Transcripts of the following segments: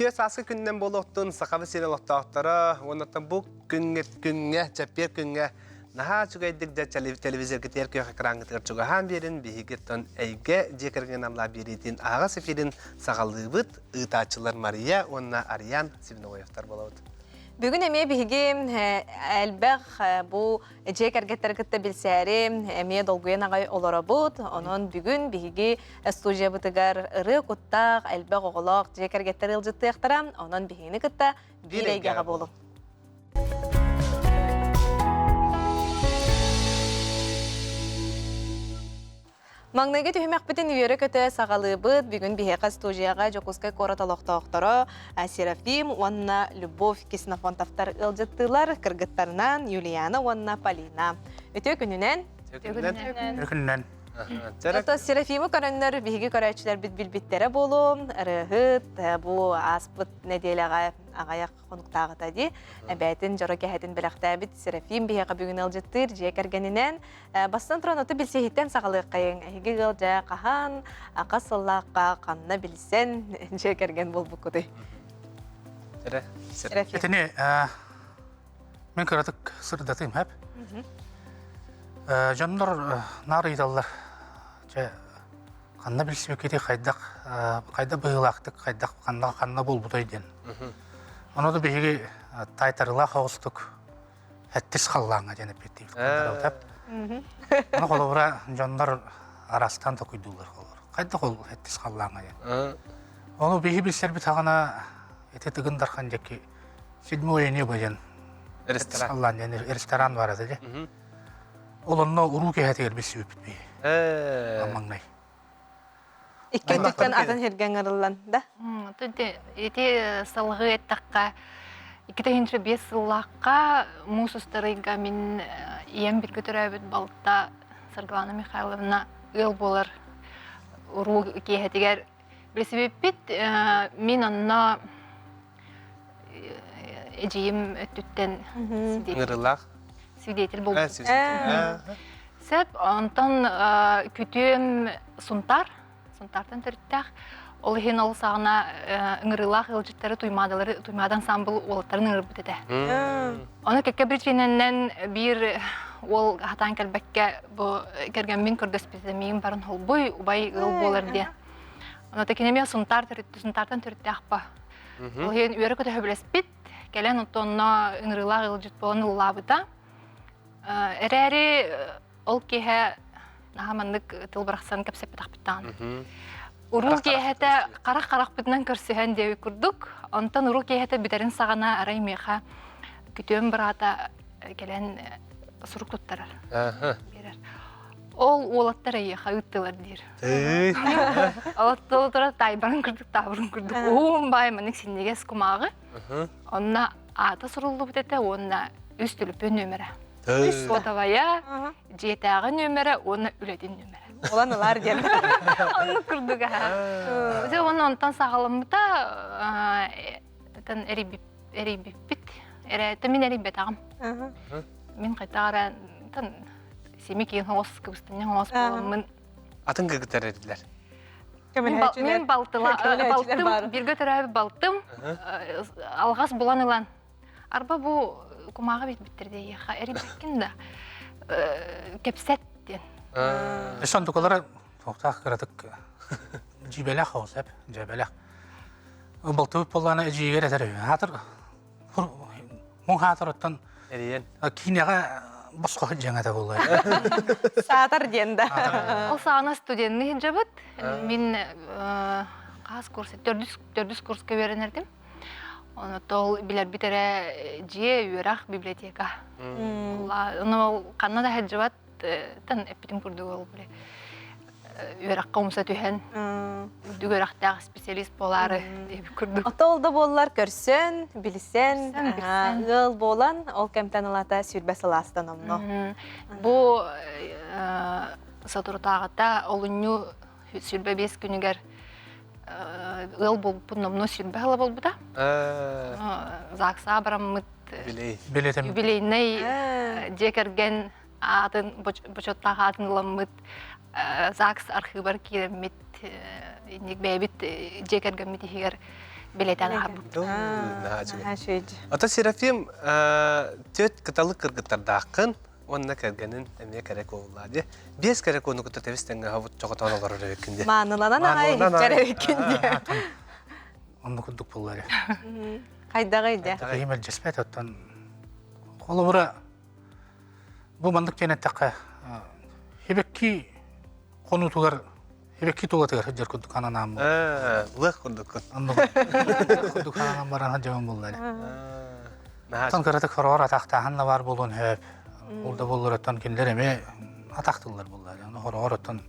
Ütüye sası günden bol ottun, sakavı sene ottağıtlara, ondan bu günge, çapyer günge, naha çugaydık da televizyon gider ki ekran gider çugahan birin, bihigirton eyge, cekergen amla biritin ağa sefirin sağalığı bıt, ıtaçılar Maria, onna Aryan, sivine oyaftar bolawdı. Bugün emeğe bihigi elbaq bu jek ergetlergitte bilseri emeğe dolguyan ağay olarabut. Onun bugün bihigi studiya bıtıgar ırı kuttaq elbaq oğlaq jek ergetler ılcıttı yaxtaram. Onun bihigini kıtta bir eygağa bolum. Маңнайга түймәк бітін үйері көті сағалы бұд, бүгін бігеқа студияға жоқызқай қораталықтақтары Серафим, онна Любовь Киснофонтовтар ылжыттылар, кыргыттарынан Юлияна, онна Полина. Өте күнінен? Өкіннен. Серафимы көрінлер бігі көрәтшілер біт-біл-біттері болу, ұрығыт, бұл аспыт неделіға ағаяқ қонықтағы тәді, бәйтін жоры кәхетін біліқті біт Серафим бігеға бүгін ылжыттыр, жек әргенінен. Бастан тұран оты білсейхеттен сағалық қайын, әйгі ғылжа қахан, қасыллаққа қанына білсен, жек әрген бол бұқыды. Серафим. Әтіне, мен көретік сұрдатым әп. Жонлар нары идалар. Қанна білсі өкеде қайда бұғылақтық, қанна бол бұдай ден. Оны да бейге тайтарыла қауыстық әттіс қаллаңа деніп беттейік. Оны қолы бұра жонлар арастан да көйдулар қолыр. Қайда қол әттіс қаллаңа ден. Оны бейге білсер біт ағына әте тұғындарқан жеке седмі ойыне бөден. Ресторан бар еді. Ол онына ұру кәйтегер білсі өпіт бейге. Амаңнай. Иккендіктен атын херген ғырылан, да? Эти салғы әттаққа, 2005 сыллаққа мұсыстарыға мен ем бір көтір әбіт балықта Саргалана Михайловна ыл болар ұру кейхетігер. Бір себеппет, мен онына әжейім өттіттен свидетель болдым. Сәп, онтан күтім сұнтартан түрттәқ, ол хен ол сағына ұңырылақ ұлжыттары туймадан самбыл олаттарын ұңыр бүтеді. Оны кәкке бір жиненнен бір ол хатан кәлбәкке кәрген мен көрдіс бізі мейін барын ол бұй, ұбай ұл болар де. Оны тәкенеме сұнтартан түрттәқ ба. Ол хен үйері көті хөбілес біт, кәлен ұттонына ұңырылақ ұлжыт боланы ұлабыда. Әрәрі ол кейе нағамандық тыл бірақсан көпсеп бітақ-біттан. Уру кейеті қарақ-қарақ бітінен көрсіген деуі күрдік. Онтан уру кейеті бітерін сағана арай меха күтем бірата келен сұрук тұттарар. Ол олаттар айеха үттілер дейір. Олаттылы тұра тайбарын күрдік, табырын күрдік. Оғын бай мәнік сенеге скумағы. Онына ата сұрылды бітеті, онына үстіліпі нөмірі. Үш фотовая, жетағы нөмірі, оны үлетін нөмірі. Olan olar diyem. Onu kurduk ha. Onu ondan sağlamıda eri bit. Min eri betağım. Min kaytağıra semikeyin havas kıvıstığından havas bolamın. Atın gıgıtar ediler. Min baltım, bir götür abi baltım. Alğaz bulan ilan. Arba bu kumağı bittirdi. Eri bitkin de kepset diyen. Son tukalara tohtaq qıratıq cibələk xavuz həb, cibələk. Baltıvı pollarına eciğer etər. Hatır, mun hatır ottan kinəyə basqa hıccəngədə bolay. Saatar diyende. O sağına studentini hicabıt. Min qaz kursu, 400 kurska verenirdim. Onu tol bilir bitere ciye yürək biblioteka. Onu qanada hicabıt tan epitim kurdu ol bile. Yürek qomsa tühen. Dügöraqtaq spesialist bolары деп kurdu. Atolda bollar körsün, bilsen, gıl bolan ol kemten alata sürbes alastan omno. Bu saturtağıta olunyu sürbe 5 günüger gıl bol punomno sürbe hala bol buda. Zaksa baramıt юбилейный жекерген атын бочоттағы атын ламыт ЗАГС архивар керемет бәйбіт жекерген метихигер билетен харбыт. Ата Серафим төт кыталы кыргыттардақын, онна кәргенін әме кәрек олады. Бес кәрек оны күтті тәвістенге хавыт жоғатан олар өрекінде. Маныланан ағай жарабекінде. Онны күдік боллары. Қайдағайды. Кеймел жеспет оттан. Қолы бұра бұл мандық кенеттаққа хебекки қонутуғар хебекки туғатығар жер күдік ананам бұл. Лық күрдік күт. Күдік ананам баран жауын боллары. Оттан кіратық хорор атақтағанна бар болуын хөп. Олда боллар оттан кендер әме атақтылар боллары. Хорор оттан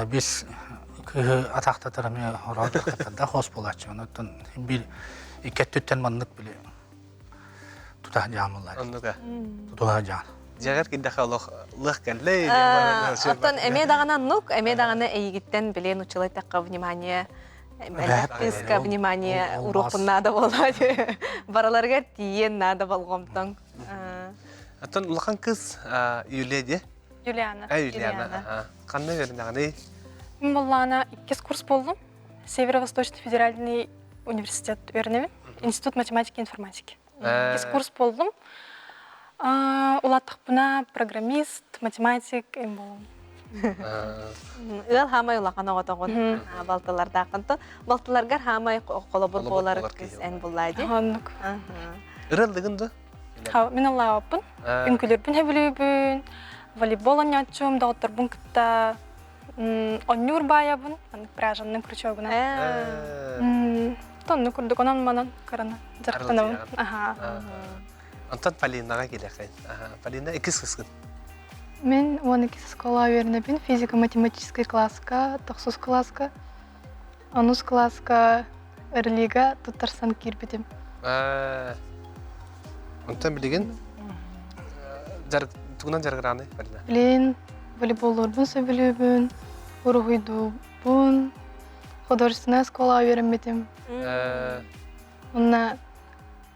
біз күйі атақтатыр әме хорор дұрқаттарда қос болатшы. Оттан бір икеттіттен мандық біле тұтақ жан боллары. Тұтуға жан. Жағар кеддаққа лық кәлі. Оттан әме дағанан нұқ, әме дағаны әйгіттен білен ұчылай таққа внимание, бәләппесқа внимание урухпын нада болады. Бараларға тиен нада болғымтың. Оттан ұлған қыз Юлия Юлиана. Юлиана. Қандай верін дағаны? Мен боллана 2 курс болдым. Северо-Восточный федеральный университет өрнемен. Институт математики и информатики. 2 курс болдым. Улаттық бұна программист, математик, әм болым. Ыл хамай улақан оғытығын балтыларда ақынты. Балтыларғар хамай қолабыр болар кіз ән болады. Ханнық. Үрелдігінді? Мен Алла апын. Үнкілер бін әбілі волейбол ойнатчым, дағыттар бұн күтті. Оннюр бая бұн, пражанның күрчі бұна. Тонны күрдік, онан манан қарана. Жарқтана бұн. Антон Полинаға келеқайын. Полина 2 қысқын. Мен 12 школа вернебин, физико-математический класска, тахсус класска, анус класска, эрлига, Татарстан кирбитим. Антон білеген? Туғынан жарғыраны, Полина? Блин, волейболлорбун сөбілебін, уруғойдубун, художественная школа вернебитим. Онна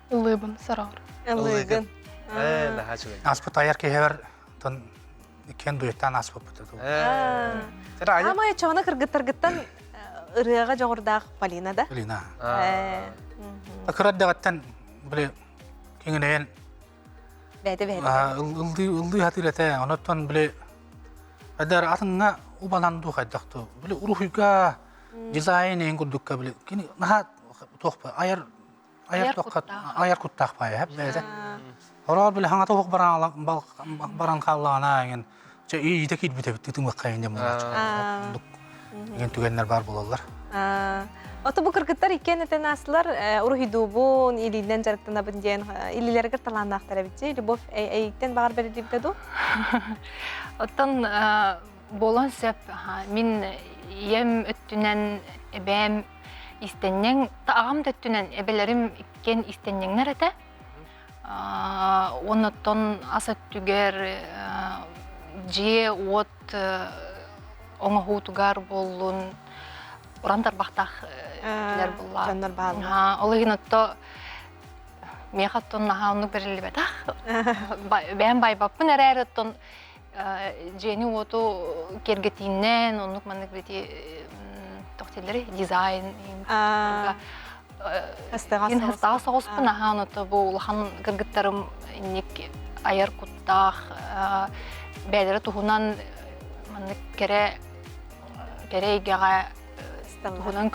улыбын, сараур. Лыгын. Аспыт аяр кейхевер кен дуеттан аспыт бұтыды. Хамай чоғына кіргіттаргіттан ұрыға жоғырдағы Полина да? Полина. Акыраддағаттан біле кеңінен ылды хатыр әті, оныттан біле әдір атыңға ұбаланду қайдақты. Біле ұрухыға дизайн ең күрдікке біле. Кені наға тоқпа, аяр құттақ бай, әп бәді. Орал біле хаңаты оқ баран қаллағана еген. Үйді кейт біте біттің баққайын де мұнда. Еген түгенлер бар болалар. Оты бұл кіргіттар икен әтен асылар ұрухидубун, илиден жарықтана бінден, илилергер таланды ақтара бітсе, любовь әйіктен бағар бәрі дебдеду? Оттан болон сөп, мен ем өттінен әбәм истеннен, ағам төттінен әбелерім иккен истенненнер әті. Оныттан асат түгер же от оңа тугар болуын ұрандар бақтақ тілер болла. Жандар бағылы. Олығын отто меқаттон наға онық берілі бәтақ. Бән байбаппын әрі оттон жені оту кергетейінен онық мандық бәте тоқтелері дизайн. Хастаға соғыспын аға оты бұл ұлған кіргіттарым аяр құттақ бәдері тұғынан кере егеға тұғынан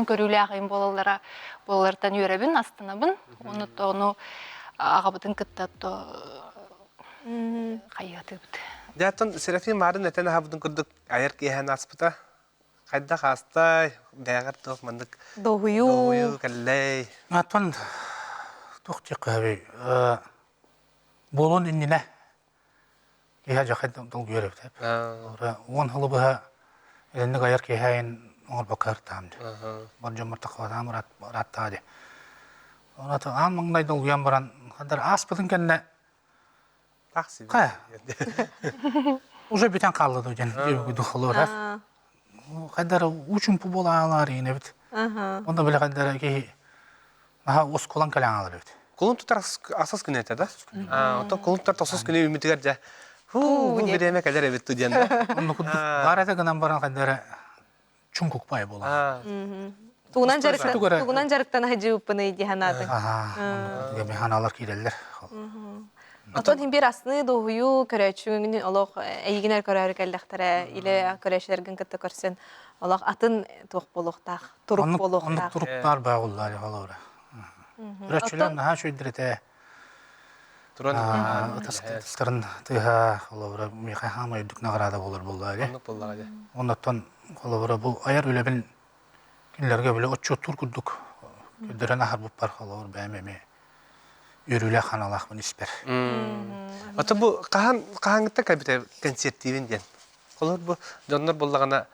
көрілі ағайын болалардан үйребін, астынабын. Оны ағабытын күттатты қайғаты бұд. Дәттін Серафим марын әтен ағабытын күрдік аяр кейхән аспыта. Қайда қастай, бәғір тұқ мандық. Доғую. Кәлләй. Аттан тоқтық қабей. Болуын үніне. Кейхә жақайдан тұл көріп. Оған хылы бұға әлінді ғайыр кейхәйін оңыр бақыр таамды. Бар жомыртық қадам раттады. Онаты аң маңдай дұл ұян баран. Қадар аспытын кәнне. Тақсы. Қай? Уже бітен қалды өден. Қайдар учын пу бола алар ені біт. Онда біле қайдар кейі ос қолан кәлен алар біт. Қолын тұтар асас күні әті, да? Отын қолын тұтар тасыз күні үмітігер жа. Бұл береме кәдер әбетті дейін. Онда күдік бар әті гынан баран қайдар чүн көкпай бола. Тугунан жарыктан хажыппыны диханады. Механалар киреллер. Отон хим бир асны доһую көрөчүңүн олох эйгинер көрөр келдехтере иле көрөчлерген кытты көрсен олох атын тук болуктак, турук Онны болуктак. туруктар багыллар халора. Көрөчүлөр наха шөйдүрете. Туран Тастарын тыга халора меха хама үдүк награда болор буллар. оннук боллага же. Оннотон халора бу аяр үлебин кинлерге биле оччу тур курдук. Көдөрөн ахар буп бар халор бәмеме. Үрүле ханалах мын испер. Ата бу кахаңытта кабите концертивин ден. Колор бу жоннор боллагана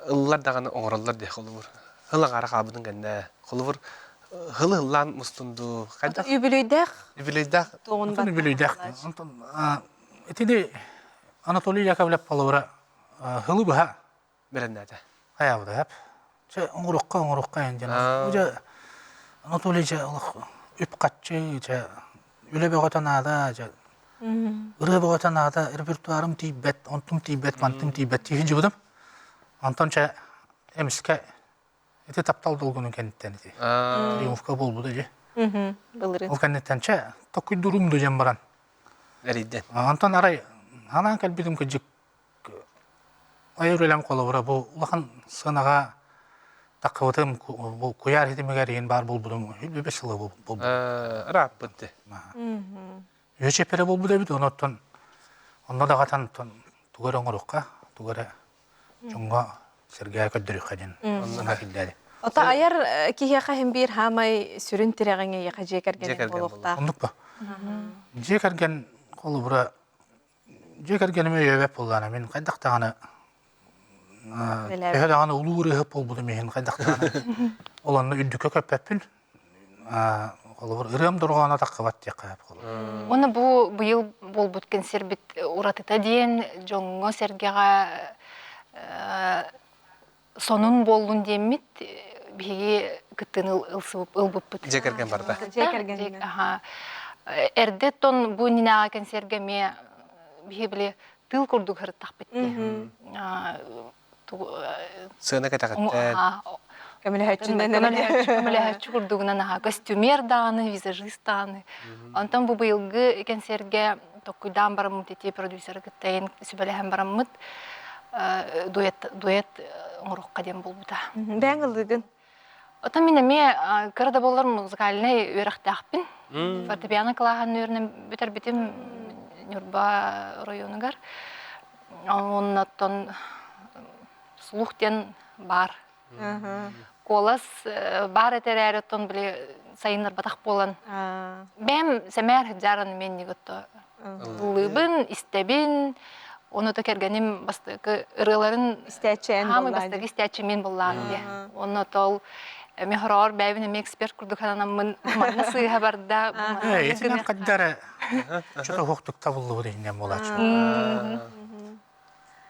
ыллар даганы оңроллар де колор. Хылаңара кабыдын генде. Колор хылылан мустунду. Кайда Үбүлөйдэх юбилейда тоон Антон билейдак. Антон этиде Анатолий Яковлев палора хылы баха береннәдә. аябыда яп. Че оңрукка энҗен. Уже Анатолий же үп катчы же үлебе готанада же ырыбы готанада репертуарым тибет, онтум тибет, мантым тибет тиһин жубудум. Антон че эмиске эти таптал долгунун кенттен ити. Триумфка болбуду же. Былырын. Ол кенттен че токуй дурумду жем баран. Эриден. Антон арай анан келбидим кыжык айрылам колобура бу улахан сынага такыбытым бу куяр хитимегерин бар болбудум. Хүлбе сылы болбуду. Рап битти. Өчепере болбуду бит оноттон. Онда да гатан тугара оңорукка, тугара жонго Сергей көддөрү кадин. Онна килдери. Ота аяр кихеха хим бир хамай сүрүн тирегеңе яка жекерген болуктак. Ондукпа. Жекерген колубура жекергениме өбөп болгана мен кайдактаганы Эхедаганы улууры хып болбуду мен кайдактаганы. Оланны үдүккө көппеппин. Колубур ырым дургана таккыбат жакап колу. Оны бу быйыл болбут консербит уратыта диен жоңго Сергега сонун болдун демит биги кыттын ылсып ылбыппыт. Жекерген барда. Жекерген. Ага. Эрдеттон бу нинага консергеме биги биле тыл курдук хырттак битти. Сына катагатта. Көмөлөһөччү курдугунан аха костюмер дааны, визажист дааны. Онтон бу быйылгы консерге токуйдан барамыт ити продюсер кыттайын сүбөлөһөн барамыт дуэт оңрукка дем болбута. Бәңылдыгын. Отон мен эме кырда болор музыкальный өрөктакпин. Фортепиано кылахан өрүнөн бүтөр битим Нюрба районугар. Оннотон слухтен бар. Колас бар этерәре тон биле сайыннар батак болан. Бәм сәмәр жаран мен ниготто. Лыбын, истебин, оны то кергеним бастыкы ырыларын Истәчән хамы буллар. бастыгы истәче мен буллан ди. Оны тол мехрор бәйбин эксперт курдук ханам мен манасы хабарда. Этинен каддары чото хоктук табылды дегенден болачу.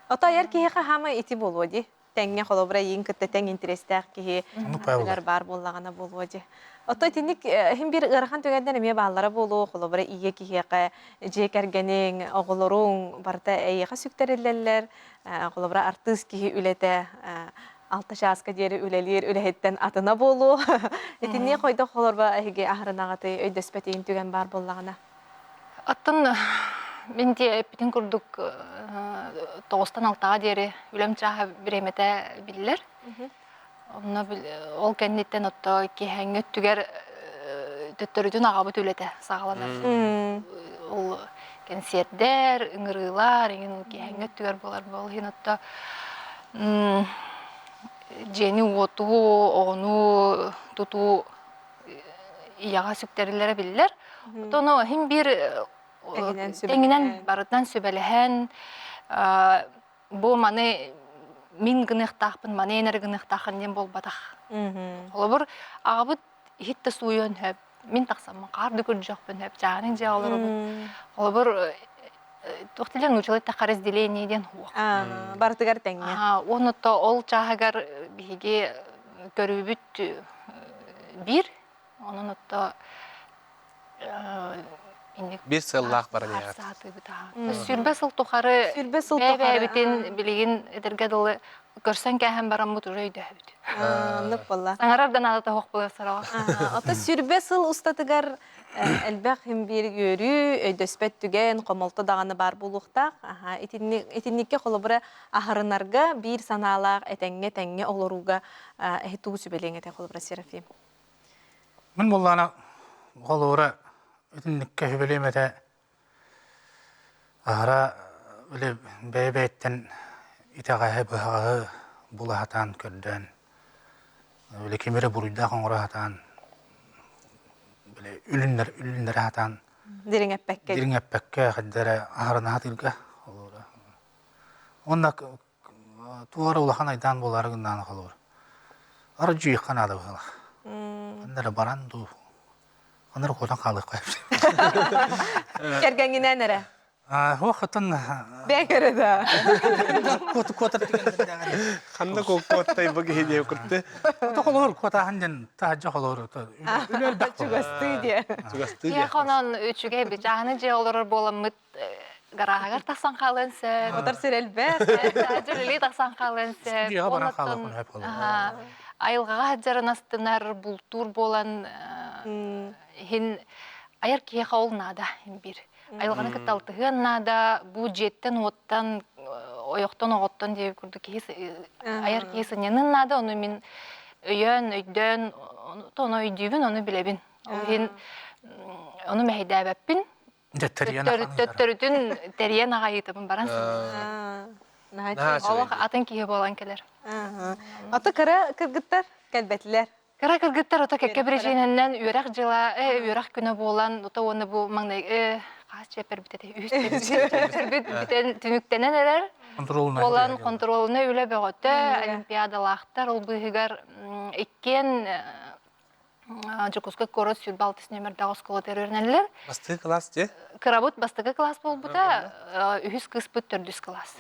Ота аяр кихеха хамай ити болуди. Тәңне холобра ең кытта тәң интерестәк кихи билер бар боллагана болуди. Ота тиник хим бир ырхан төгәндән эме баллары болу, холобра ие кихеха жекергенең оголорун барта эйга сүктерелләр, холобра артист кихи үлете алты шаска дери үлелер үлехеттен атына болу. Этинне койда холорба эге ахрынагаты өйдөспәтен төгән бар боллагана. Аттан мен де битин курдук 9-тан 6-га дери үлем чаха биремете биллер. Ол кеннеттен отто кехеңет түгер төттөрүдүн агабыт үлете сагаланар. Ол концерттер, ыңырылар, кехеңет түгер болар бол хин отто жени оту, ону туту ияга сүктерилери биллер. Тону хим бир теңинен барытан сөбелehen бу маны мин гыныктакпын, маны энер гыныктакын дем болбатак. Олобур агабыт хитте суйон хөп, мин таксам карды көржөкпүн хөп, жаанын же олору. Олобур тохтилен учулай такка разделениеден хуак. Бартыгар теңне. Онотто ол чагар биги көрүбүт бир, онотто Bir sılлах бар дия. Сүрбе сыл тухары Сүрбе сыл бәбәбитин билигин эдерге дылы көрсөн кәһәм барам бут уже өйдөбүт. Аннык болла. Саңарардан ада тохок булар сарага. Ата сүрбе сыл устатыгар элбэх хим бир görü өйдөспөт түген комолто даганы бар булуктак. Итинникке холобура ахарынарга бир санаалак этеңге теңге олоруга эхтугу сүбелеңете холобура Серафим. Мен боллана голора итинникке хүбелемете ара үле бәйбәттен итагае бахагы булахатан көрдөн үле кемере буруйда коңрахатан үлүннер хатан Дирин эппекке. дирин эппекке хаддара ахарына хатылга олора. Онна туара улахан айдан боларыгынан холор. Ары жуй канада бала. Андара баранду. Анар кодан калык кайып. Кергеңинен эре. Вакытын Бекереда. кота деген. Ханна коккоттай бага хеде куртты. Тохолор кота ханден тажа холор. Үлел бак. Чугасты ди. Чугасты. Я хонон үчүгө бижаны же олорор боламыт гарагар тасан калынсы. Отар сирелбе. Ажырли тасан калынсы. Студияга баран калыкын хеп холор. Айылгага хаджаранастынар бултур болан хин аяр кие каулнада бир. Айылганы кыталтыгын нада бу жеттен оттан оёктон оготтон деп курду кийис аяр кийисинен нада ону мен өйдөн тоно өйдүбүн ону билебин. Хин ону мехидабаппин. Төттөрүтүн терьен агайытымын баран. Аллах атын кие болан келер. Ата кара кыргыттар келбетлер. Кара кыргыттар ота кекке бирежинен үйрак жыла, үйрак күнө болан, ота оны бу маңдай кас чепер битете, битен түнүктенен эрер. Болан контролуна үле бөгөтө, олимпиадалактар, ол быгыгар эккен Жокуска корос сүрбалтыс номер 9 школа тервернелер. Басты класс же? Кырабыт бастыгы класс болбута, үхүс кыспыт төрдүс класс.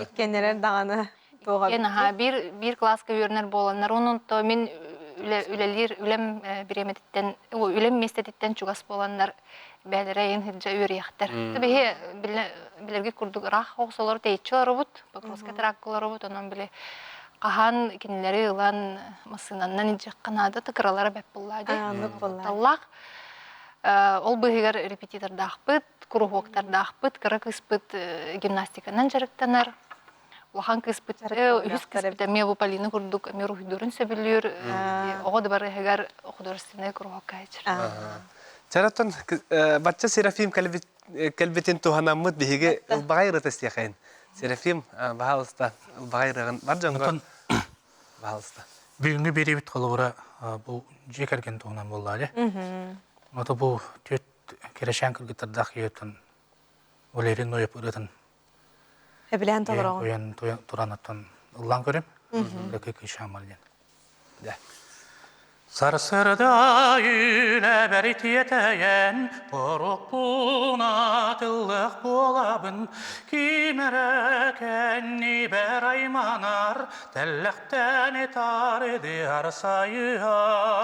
Иккеннерер даганы тоога. Бир класска үйренер боланнар. Онун то мен үлем биреметтен, үлем местеттен чугас боланнар бәлерейин хиджа үйрияктар. Бихе билерге курдук рах оксолор тейчилар бут, покроска траккалар бут, онун биле Кахан кинилери ылан масынаннан инжекканада тыкыралары бәп буллады. Таллах ол быгыгар репетитор дахпыт, кругоктар дахпыт, кыры кыспыт гимнастиканан жарыктанар. Лахан кыспыт, үз кыспыт, ме бу Полина курдук, ме рухидурун сөбүлүр, ого да барыгар художественный кругокка ичир. Чараттан бачча Серафим калбетин туханаммыт биһиге багайры тестияхайн. Серафим баалыста багайрыгын бар жоңго баалыста. Бүгүнгү беребит колура бу жекерген туунан болду эле. Ото бу төт керешен кыргыттардак йөтөн олерин ойып ырытын. Эблен толорого. Оян туранаттан ыллан көрөм. Леке кышамалден. Да. Sarsırda yüle berit yeteyen, Poruk bunatıllık bolabın, Kimere kenni beraymanar, Tellekten etar ediyar sayıhar.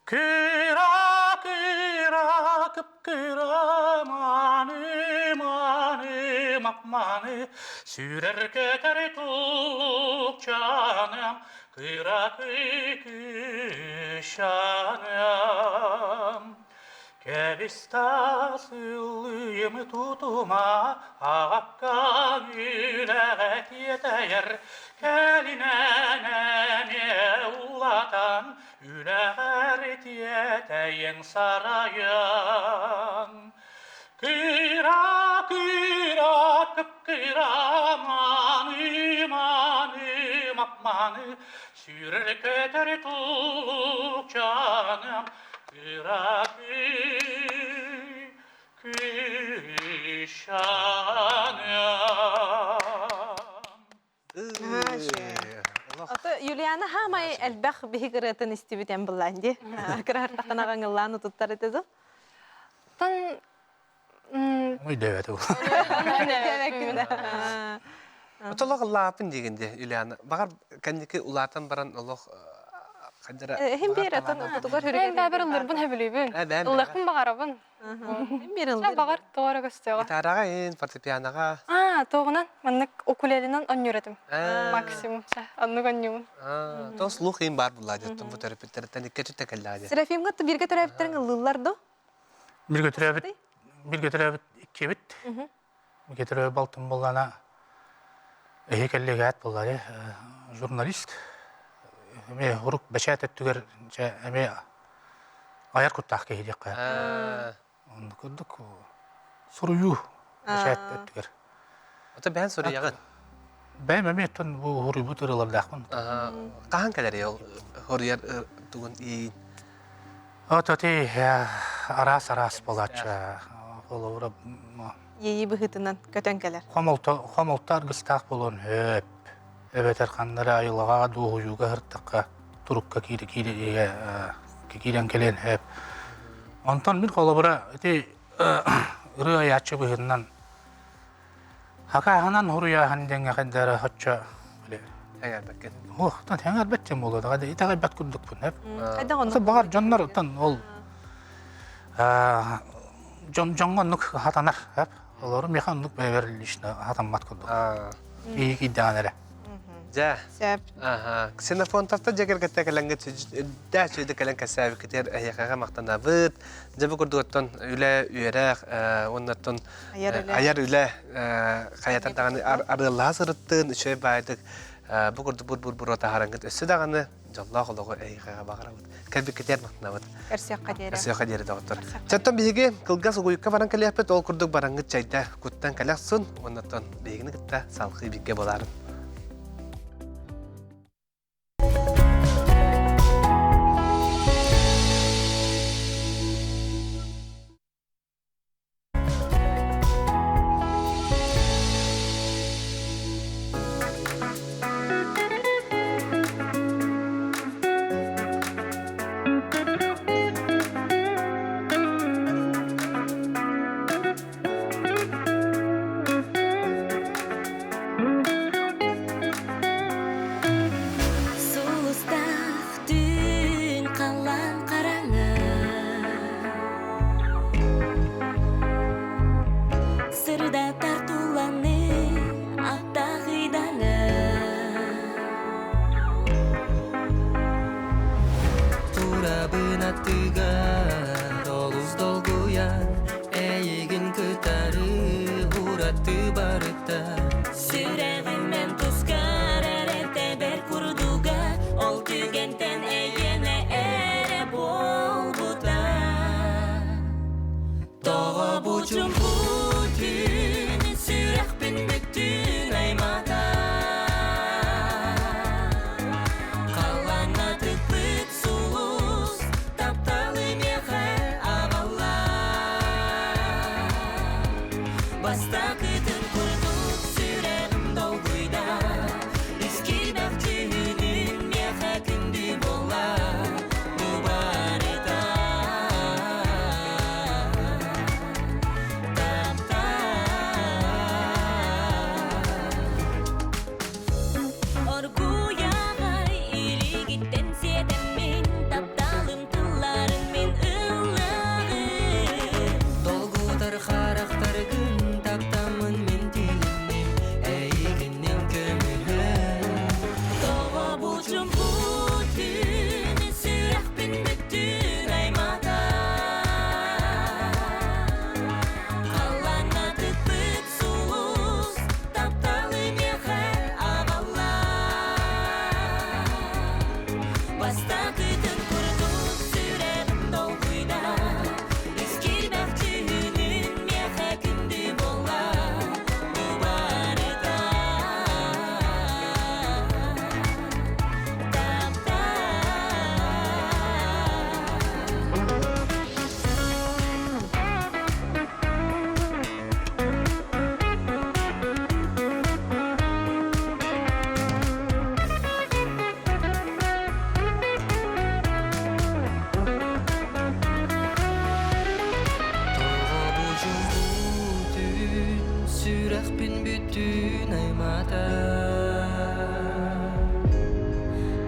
Kıra kıra kıpkıra manı manı makmanı, Sürer keter tulluk canım, Kıra kışanım, Kevista sığlıyım tutuma, Hakka yület yeter, Kelinene ullatan, Ület yeteyen sarayan. Kıra kıra kıpkıra manı manı makmanı, Sürer keter tulluk canım, Kıra kışanım. Ата Юлиана хамай элбах бихигыратын истибитен булланди. Кырар таканагаңылланы туттар этезо. Тан Ой дэвэт ол. Отолог лапын дегенде Юлиана. Багар кандики улатан баран олог Хадара. Hem bir atan tutugar Мен hürgen. бәбір ыллырбын хөбілейбін. Бәм. Ыллықпын бағарабын. Hem bir Sen ıldır. бағар тоғара көстеға. Гитараға ен, фортепианоға. Тоғынан маннык укулелинен он юретим. А. Максимум. Аннык он юмун. То слух ен бар була жеттім bu терапевттерден икке жүтте келләді. Serafim gıttı birge taraftarın ıllılar do. Bir götürübüt iki bit. Bir götürübüt baltın bolana heykelligat bolları jurnalist. Eme huruk beşat ettüger eme ayar kuttaq kehidek kaya. Onu kurduk. Soruyu beşat ettüger. Ota ben soru yağın. Ben memetten bu huribu tırılardaqmın. Qahan keleri yol horiyar tugun iyi. Otati aras bolatça. Olura Yeyi bıhıtından kötönkeler. Xomoltar gыстaq bolon höp. Evet erkanlara ayılağa doğuyuga hırtıqqa turukka kiren kelen höp. Ondan bir kolabıra eti ırı ayatçı bıhından haka hanan huruya handenge kadara hatça bile. Eğer bakın. Tan hengar betçem boladı. Hadi itağa bet kurduk bun hep. Hadi onu. Ota bağır canlar tan ol. Jongonluk hatanar hep. Olur mekanlık beverilişine hatanmat kurduk. İyi iddianere. Ja. Sep. Aha. Ksenofon tafta jagar kete kelenge da söyle kelen kasavi keter ayakaga maqtana bıt. Jabu kurduqtan üle üyerak ondan ayar üle hayata dağını arılla sırıttın şöyle baydık. Bu kurdu bur ota harangıt ösü dağını jallah oluğu ayakaga bağıravut. Kalbi keter maqtana bıt. Kersiyakka dere. Kersiyakka dere doktor. Çattan bihige kılgas uyukka varan keliyapet ol kurduk barangıt çayda kuttan kalaksun ondan bihigini gitta salqı bigge bolarım.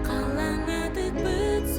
Kalanadık büt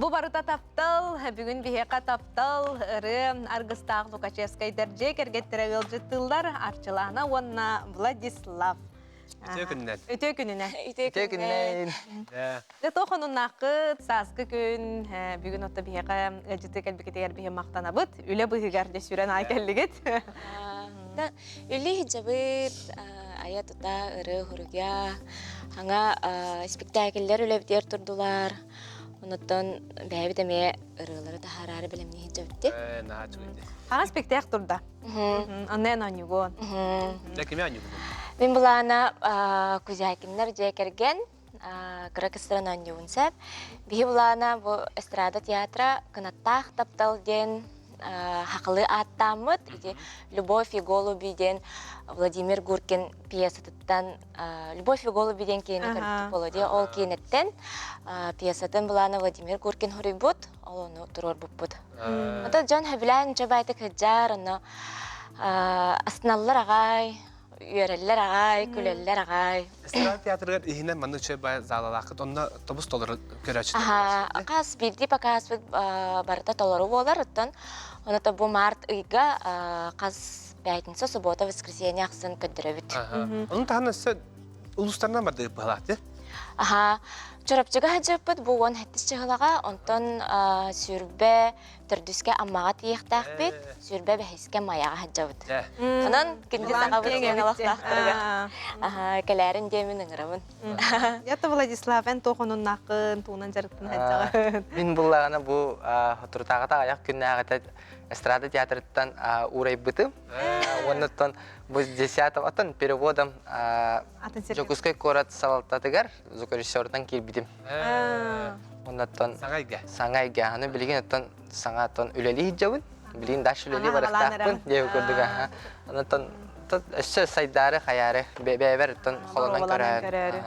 Бу барыта таптал, бүгүн биһека таптал, ыры Аргыстаах Лукачевскай дәрже кергеттері ғылжыттылдар, арчылана онна Владислав. Өтө күннен. Өтө күніне. Ите күннен. Тоқонун нақыт, сазғы күн, бүгін отта биһека ғылжыты кәлбекетегер биһе мақтанабыт, үлі бұғығарды сүрен айкәлігіт. Үлі хиджабыт, ая тута ыры хуругя, аңа спектакльлер үлебдер турдулар. Онуттан бәйбі дәме ырылары тахарары білімне хиджабытте. Наға жүгінде. Аңа спектак турда. Оннен анюгон. Дәкеме аню бүгін. Мен бұлана күзәкінлер жекерген, кырак эстрана анюын сәп. Бейі бұлана бұ эстрада театра кынаттақ таптал ден, хақылы аттамыт, «Любовь и голуби» ден Владимир Гуркин пьесатыттан «Любовь и голуби» ден кейіні кіріпті болуде. Ол кейінеттен пьесатын бұлана Владимир Гуркин хұрыбыт, ол оны тұрор бұппыд. Ота Джон Хабилан жабайты кәджар, оны астыналылар ағай, үйерелілер ағай, күлелілер ағай. Эстрада театрыгар ихинен манны чөй бай залалақыт, онна тобус толыры көрәчі. Қас білді пақас барыта толыру болар, оттан оны бұ март ұйға қас бәйтінсі суббота воскресенье ақсын көндірі бүт. Оның тағын өсі ұлыстарынан барды бұғалақты? Чорапчыга хаджаппыт бу он хаттис чыгылага, онтон сүрбе төрдүскө аммага тиектак бит, сүрбе бехиске маяга хаджабыт. Анан кинди сагабыт кеңалактактырга. Келерин демин ыңырабын. Ятта Владислав, эн тоқонун нақын, туынан жарықтын хаджагын. Мен бұллағына бұл тұртағыта аяқ күннәғыта эстрада театрыттан урай бытым. Оннаттан бұл 10-й атын переводом Жокускай корат салалтатыгар звукорежиссердан келбидим. Оннаттан саңайга. Аны білген аттан саңаттан үлелі хиджабын. Білген даш үлелі барастақпын деп көрдігі. Оннаттан өссі сайдары қаяры бәйбер аттан қолынан көрәр.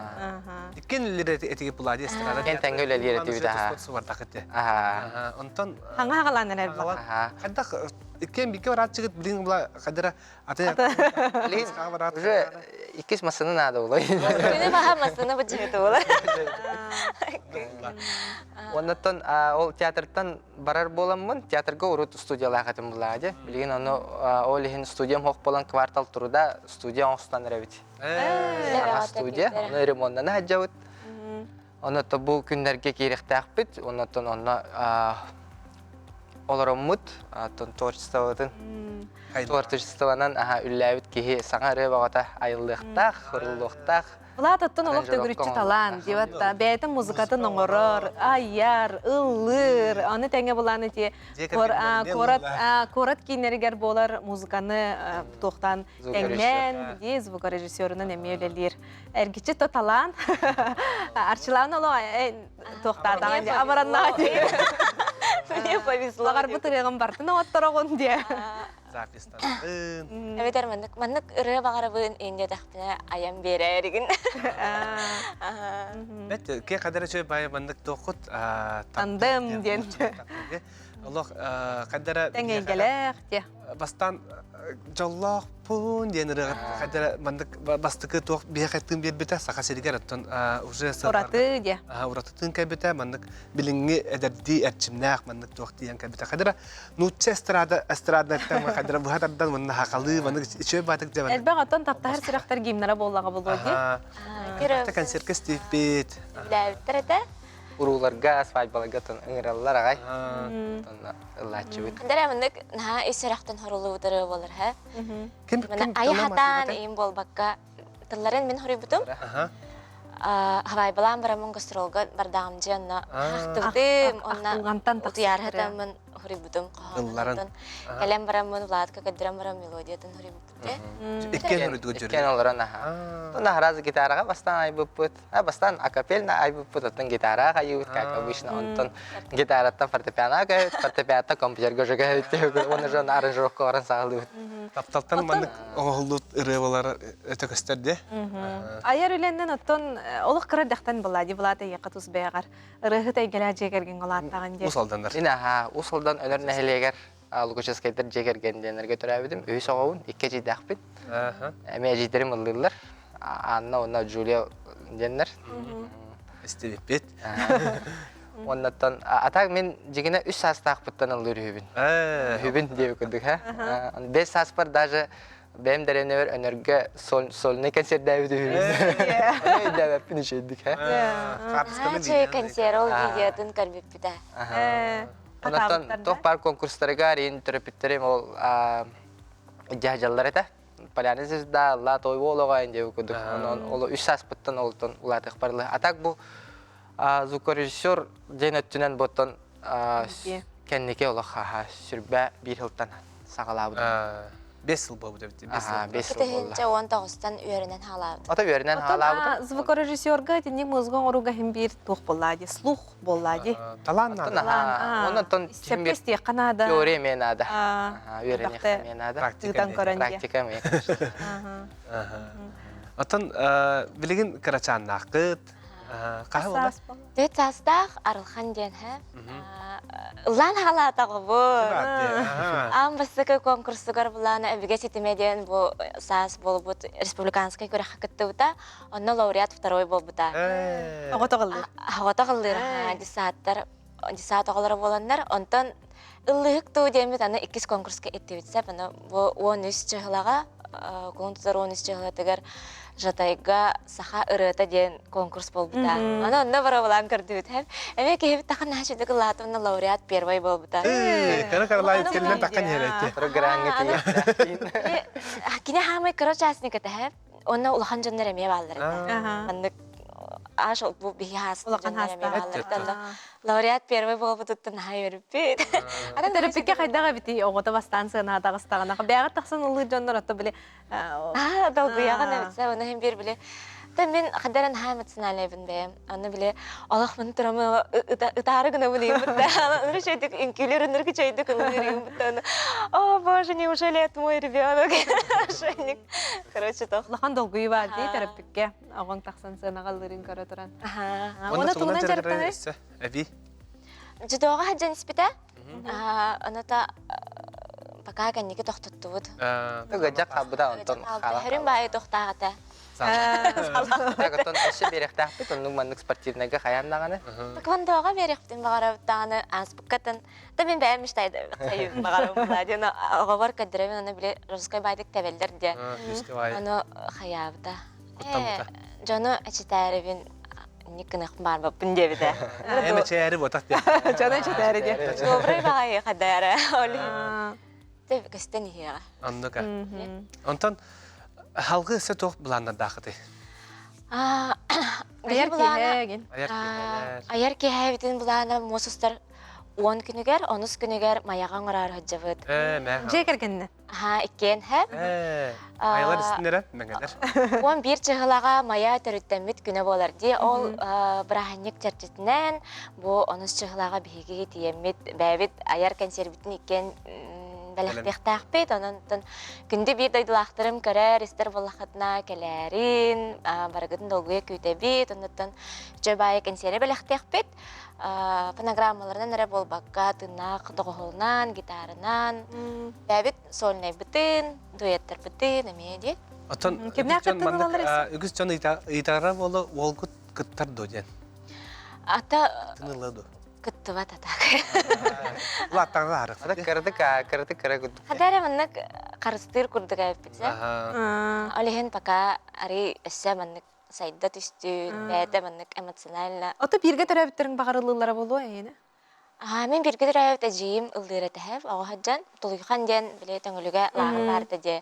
Иккен үлері етеге бұлады эстрада Кен тәңгі үлелі ереті біді. Онтан Хаңа ғаланыр әрбі. қадақ иккен бике барат жігіт білген бұла қадыра аты Уже иккес масыны нады олай. Күні баға масыны бұ жігіті олар. Оннаттан ол театртан барар боламын, театрға урут студиялар қатым бұлады. Білген оны ол ехін студиям хоқ болан квартал тұруда студия оңыстан әрәбет. Студия, оны ремонтаны хаджауыт. Оннаттан бұл күндерге керекті ақпет, оннаттан оны олароммут, творчествоватын. Творчествованан үлләбет кейі саңа рөй бағата айыллықтақ, құрыллықтақ. Бұлат аттын олықта күрітші талан, деватта, бәйтін музыкатын оңырыр, айяр, ыллыр, аны тәңе бұланы те корат кейінерігер болар музыканы тоқтан тәңмен, де звукорежиссерінің әмейлелер. Әргечі талан, арчылауын олы тоқтадаған де, абараннаға де. Мне повезло. Лағар бұтырығын бартын оғаттырағын де. Эветер маннык ыры багарабын инде тахтына аян бере эригин. Бәт ке қадары чөй бай мандык тоқыт Тандым ден. Олық қадары Тәңгелек де. бастан жоллақ пун ден ыры қадары мандык бастықы тоқ бейқеттің бербеті сақа серігер оттан уже Ораты де. Уратытын кәбеті мандык біліңі әдәрді әрчімнәқ мандык тоқ дейін кәбеті қадары нұтча эстрадаттан қадары бұхатардан мұнна хақалы мандык чөй батық жабады. Әлбәқ аттан таптағыр сирақтар геймнара боллаға болу де. Кәбеті концертке стейп бет. Ләбіттір әді? Уруларға, свадьбаларға ыңыралылар ағай. Ыллачы бүт. Дәрі маннык өсірақтан хорулы ұдыры болыр, ха? Аяхатан ең бол баққа тылларын мен хоры бұтым. Хавай балам барамын гастролға бардағым же онна хақтығдым, онна ұтыярхатамын хоры бұтым. Кәлем барамын, Владка кәдірам барам мелодиятын хоры бұтым. Иккен ұрыдығы жүрі. Иккен оларын аға. Тұнна харазы гитараға бастан ай бұппыт. Бастан акапельна ай бұппыт. Оттын гитараға ют, как обычно. Онтын гитараттан фортепиана көйт, фортепиатта компьютерға жүгі өйтті. Оны жон аранжировка орын сағылды бұт. Тапталтан мандык оңғылут ыры болары өте көстерді. Айар үленден оттон олық қыры дақтан болады, болады еқі тұз бәғар. Ырығы тәйгелі жегерген олаттаған де. Усалдандар. Ина усалдан өнер нәхілегер Лукашевскайдар жегергенденерге түрәбедім. Өй соғауын, икке жейді ақпет. Әме жейдерім ұлдылар. Анна, онна Джулия денлер. Істебеп бет. Оннаттан атак мен жигине 3 састак буттан алыр хүбүн. Хүбүн деп күдүк, ха. 5 сас бар даже бем деренер энерге солны концерт дәвиде хүбүн. Ой, дәвеп пинишедик, ха. Чөй консерол видеотын көрбүп бите. Оннаттан тох бар конкурстарга рин терапевтерим ол жажаллар эте. Полянезис да ла той болган деп күдүк. Ол 3 сас буттан олтон улатык барлы. Атак бу звукорежиссер Жейнеттүнен боттон кеннеке ола ха сүрбә бир хылтан сагалабыды. 5 жыл болду деп. 5 жыл. 5 жыл болду. Кетенче 19-тан үйренен халабыды. Ата үйренен халабыды. Звукорежиссерга тени музгон оруга хим бир тух боллади, слух боллади. Таланна. Оннан Сеппести Канада. теория менада. Үйренек Тахта менада. Практика Практика мен. Отон билигин карачаннакыт. Кахы болду? Дөт састақ арылхан ден, Улан халатағы бұл. Амбасықы конкурсығыр бұланы әбіге сетімеден бұл сас бол бұд республиканскай көрі қақытты бұта, онны лауреат второй бол бұта. Ағота қалды. Ағота қалдыр, десат оғылары боландар, онтан ыллық туу демет аны 2 конкурсқа етті бітсеп, бұл 13 чығылаға, конкурстар 13 чығылатығыр жатайга саха ырыта ден конкурс болбута. Аны онна бара болан көрдүбүт. Эме кебит такан начыдык латымны лауреат первый болбута. Кара лайт келген такан жерете. Программа тие. Кине хамай корочасник эте. Онна улахан жоннор эме баллар. Аны аш бу бихас Улахан хаста. лауреат первый болбутуттан хайырбит. Атын терапикке кайдага бити огота бастансына дагыстагына. Бягы таксын улы жоннор ото биле. Долгуяган эбитсе, оны хем бир биле. Мен қадаран хайматсыналебін бе, аны біле, Аллах мұны тұрамы ұтары күні бұлейін бұтта. Аны шайдық инкелер үніргі чайдық ұлырейін бұтта. О, боже, неужели это мой ребенок? Шайник. Короче, тоқ. Лахан долгуй бар дей терапикке. Ағын тақсан сына қалырын көрі тұран. Оны туғынан жарықтан әбі? Жүдоға хаджан іспіті? Аны та пока кәнеге тоқтытты бұд. Гажак қабыда онтон қала. Хүрін бай тоқтағыта. Тагатон эше беректак бит, онун мандык спортивныйга каямдаганы. Таквандоға беректин багарабытаны аспыккатын. Да мен бәмиштайды. Кайын багарабытаны. Оговор кадырын аны биле Русскай байдык тәвелдер де. Аны хаябыта. Жону ачитарыбин никынық бар бапын дебиде. Эме чәйәрі ботақ де. Жана чатары де. Добрый багай кадары. Деп көстен ия. Андыка. Онтон халгы эсе тоқ бұландар дақыды. Аяр киһеген. Аяр киһебитин булана мосустар 10 күнүгер, 10 күнүгер маяга ngоrar хаҗабыт. Жекергенне. Иккен һәп. Айлар истинләр мәңгәләр. 11 чыгылага мая төрүттәмит күнө болар ди. Ол браханик чәрчетнән бу 10 чыгылага биһиге тиемит бәбит аяр консервитин иккен Бәләхтәхтәх бит, онан күнде бир дайдылақтырым көрәр, істер болақытна кәләрин, барығыдың долгуя көйте бит, ондан жөбайы консері бәләхтәх бит, фонограммаларынан әрі болбаққа, тынақ, доғылынан, гитарынан, бәбит солнай бітін, дуэттер бітін, әмейді. Отон, үгіз жон итара болы олгут кыттар доден. Ата... Тынылады. Кыттыват атақ. Латтаңғы арық. Ада кырды күдді. Қадары маннық қарыстыр күрдіг әйіппетсе. Олеген пока ари әссе маннық сайда түстін, бәді маннық эмоционально. Ото бирге төрәбіттерің бағарылылары болу әйені? Мен бирге төрәбіт әжейім ұлдыр әтәхәп, ағы хаджан, тұлғыған ден біле төңіліге лағы барды де.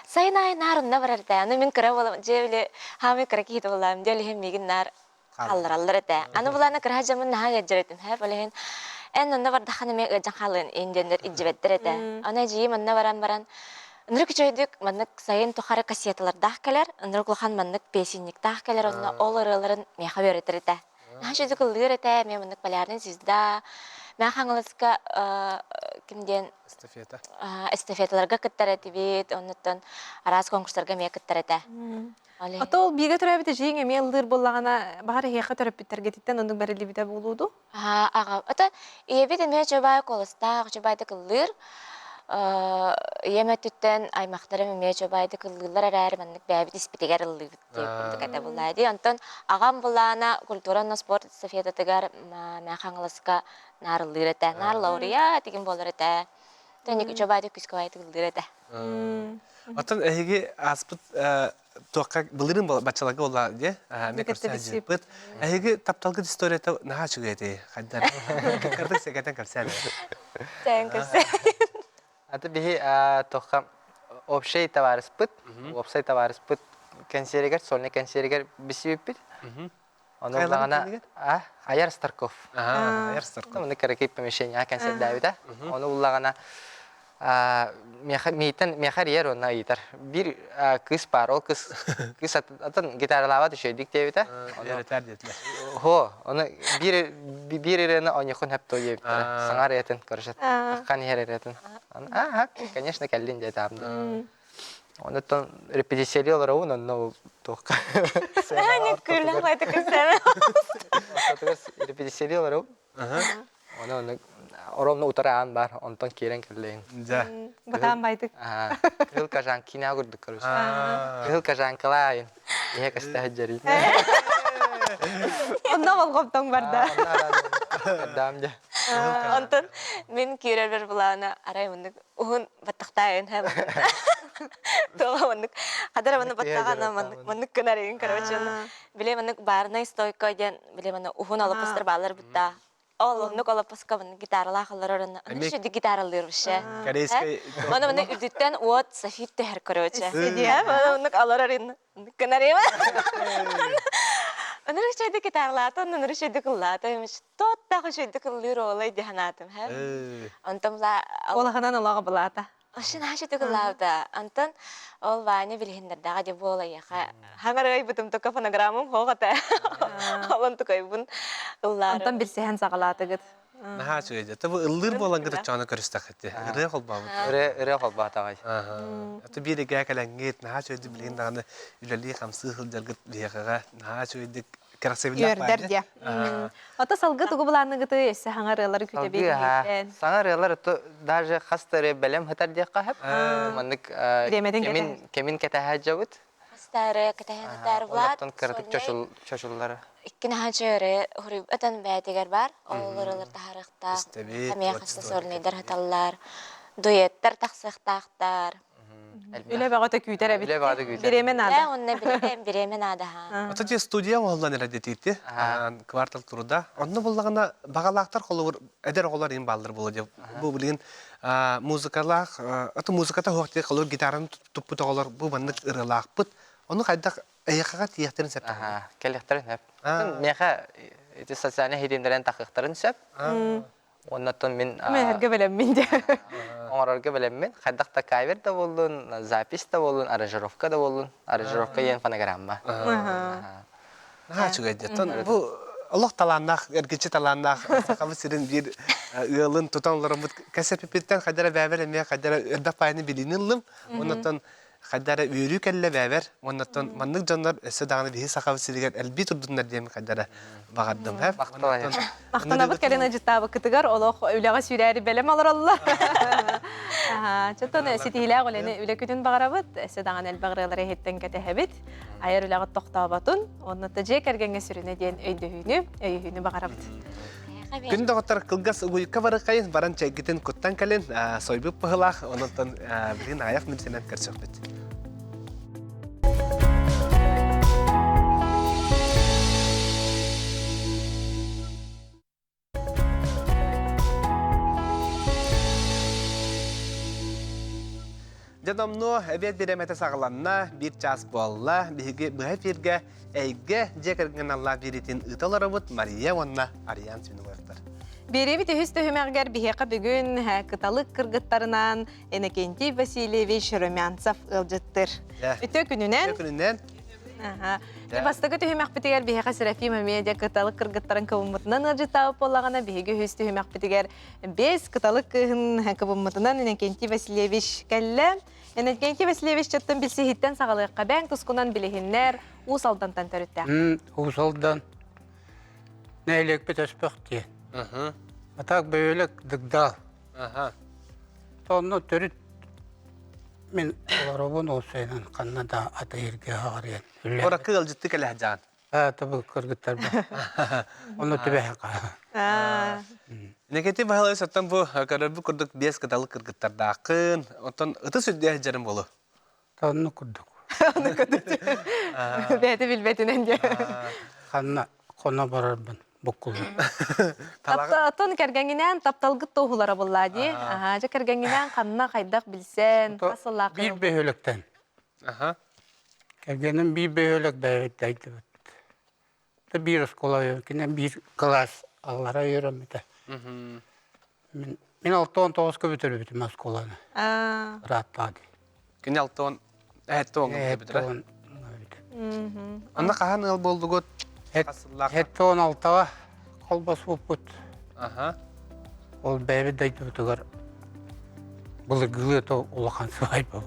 Сайын айын арынна барарды, аны мен кіра болам, же біле хамы кіра кейті болам, де олеген мегін нар қалыр әті. Аны бұланы кіра жамын наға әджіретім, олеген ән онна барды қаны мен өджан қалын ендендер иджібеттір әті. Аны әжейім онна баран, Нұрық жойдық, маннық сайын тұқары кассеталар дақ кәлер, нұрық лұқан маннық песенник дақ кәлер, онна ол ұрыларын меха бөреттір әті. Наға жойдық ұлғыр әті, мен маннық балярдың сізді. Мен қаңылысқа кімден эстафеталарға күттір әті бет, оннықтан араз конкурстарға мен күттір әті. Ата ол биге төрәбіті жейін әме ұлдыр болағына бағары хеқі төрәппеттер кететтен оның бәрілі біті болуды? Аға, ата ебет әме жобай қолыстақ, жобайды күлдір. Еметүттен аймақтары мемие чобайды кыллылар әрәрі маннык бәбіт іспетегер ыллыбыт деп кәті бұлайды. Антон ағам бұлана культуранна спорт эстафетатыгар мәқаңылысқа нарылыр әті. Нарыл аурия деген болыр әті. Тәнек чобайды күскі байды кыллыр әті. Отын әйге аспыт тоққа бұлырын бачалығы ола де, мен көрсе әжіппіт. Әйге тапталғы историяты наға чүгі әді, қайдар. Кірдік секетін көрсе әді. Тән көрсе. Аты бихи тоққа общий товарыспыт, общий товарыспыт консеригер, сольный консеригер бисибиппит. Оны улағана Аяр Старков. Аяр Старков. Оны кәрекей помещение консерт дәуіда. Оны улағана мехар ер онна айтар. Бір кыз бар, ол кыз атын гитаралава düşөйдік дәуіда. Өретер деділер. Хо, оны бір ерені ойнықын әп той ебіттір. Саңар етін көрішет. Аққан ер еретін. Конечно, кәлден деді абымды. Оны тон репетициялы олар оуын, оны тоққа. Не күлі қайды көрсәмі. Репетициялы олар оуын. Оны оромны утараған бар, онтон керен кірлейін. Бұтан байдық. Кыл кажан кина көрдік көріш. Кыл кажан кылайын. Еге кәсті әджерейін. Онна бол қоптың барда. Қаддам же. Антон, мен керер бір бұлағына арай мұндық ұғын баттықтайын әм. Тоға мұндық. Қадара мұны баттағана мұндық күнарейін көрбачын. Біле мұндық барына стойка ден, біле мұны ұғын алып пастыр балар бұтта. Ол мұндық алып пасқа мұндық гитарала қалар орынна. Мұндық шүді гитаралыр бұшы. Оны мұндық үдіттен уот сафит тәхір көрбачы. Мұндық алар орынна. Мұндық күнарейін. Оныр шайды гитарлаты, оныр шайды кыллаты. Тоттағы шайды кыллыр олай деханатым. Онтымла... Олағынан олаға бұлата. Ошын шайды кыллауды. Антон ол вайны білгендердағы деп олай яқа. Хаңар ай бұтым тұқа фонограммым хоғата. Олан тұқай бұн ұллары. Антон білсеген сағалаты күд. Наға сөйді. Табы ұллыр болан күді чаны көрістақ әтті. Үрі қолбауы. Үрі қолбауы тағай. Аты бір еге кәләңгет, наға сөйді білген дағаны үләлі қамсы қылдарғыт бияқыға наға сөйді кәрәксебілі Үйердерде. Ата салғы тұғы бұланы күті есі хаңарылары күте бейгенден. Саңарылар даже қастары бәлем хытар дейққа әп. Мандық кемін кәтәхә жауыт. Қастары кәтәхәнеттар бұлад. Олаттан кірдік чошылылары. Иккіне ханчөрі хұрып өтін бәйтігер бар. Олғырылар тахарықта. Әмей қасты сорнайдар хаталар. Дуеттер тақсықтақтар. Үлі бағыты күйтер әбіт. Үлі бағыты күйтер. Біремен ады. Онны біремен ады. Ата те студия оғылдан әрәдетейті. Квартал тұруда. Онны болағына бағалақтар қолы әдер қолар ең балдыр болу деп. Бұл білген музыкалақ, аты музыката хоқты қолыр гитарын тұппы тоғылар. Бұл бандық ұрылақ бұд. Оны қайдақ әйіқаға тияқтарын сәп. Кәліқтарын әп. Меға социальный хедендерін тақықтарын сәп. Оннаттан мен... Мен әрге білем мен де. Оңарарға білем мен. Қайдақта кайвер да болын, запис да болын, аранжировка да болын. Аранжировка ең фонограмма. Наға чүгәйді. Бұл Аллах таланнақ, әргечі таланнақ, сақамы сирен бір ұялын тұтанларым бұд. Кәсәпіпеттен қайдара бәбір әме, қайдара өрдақ пайыны білінілім. Оннаттан қайдара өрі кәлі бәбір. Оннаттан маңнық жанлар өсі дағаны бейі сақамы сиреген әлбей тұрдыңдар деймін қайдара бағадым. Мақтанабыт кәліна жыттабы күтігар, олық үліға сүйрәрі бәлем алыр алла. Чөттен сетихіләғ олені үлі күтін бағарабыт, өсі дағаны әлбағырылары еттен кәті әбіт. Айыр үліға тоқтабатын, оннатты жек әргенге сүріне дейін өйдіхүйіні бағарабыт. Күн доғыттар қылғас ұғыйқа бары қайын, баран чәйгетін көттен кәлін, сойбып бұғылақ, оннаттан білген аяқ мүрсенен көрсек бет. Жадамно әбет береметі сағыланна бір час болла, бігі бірге әйге жекерген алла беретін ұталары бұд Мария онна Ариан сүйіні қойықтар. Беребі түйісті хүмәғгер біғеқа бүгін қыталық кыргыттарынан Энекентий Васильевич Румянцев ұлжыттыр. Үті күнінен? Бастығы түйімәқ бітігер біғеқа Серафима медиа қыталық кыргыттарын көвіммітінен ұлжыттауып болағына бігі үсті түйімәқ бітігер 5 қыталық көвіммітінен Энекентий Васильевич кәлі. Энекентий Васильевич жаттын білсе хиттен сағалыққа бәң тұсқынан білігінлер ұсалдантан төрітті. Ұсалдан нәйлек бет өспіқ де. Атақ бөйлік дұгдал. Tonno törüt men olarobun olsaydan kanna da atayırge ağrıyan. Ora kıl ciddi kelehcan. Tabii kırgıtlar bu. Onu tübe haka. Neketi bahalı satan bu kadar bu kurduk bias katalı kırgıtlar dağın. Ondan ıtı südüye jarım bolu. Tonno kurduk. Beti bilbetinen diye. Kanna kona bararbın bokulu. Taptan kergenginen taptalgıt tohulara bolla di. Aha, ja kergenginen kanna kaydak bilsen, asılla Bir behölekten. Aha. Kergenin bir behölek davet. Da bir skola yönkine bir klas allara yürümede. Min 6-19 bitirip bitirmez skolanı. Rahatladı. Günü altın ton gibi. Anda kahan ıl boldu got. Hette 16'a kolbas buput. Aha. Ol bebe daydı tugar. Bulgulu to ulakan sahip bol.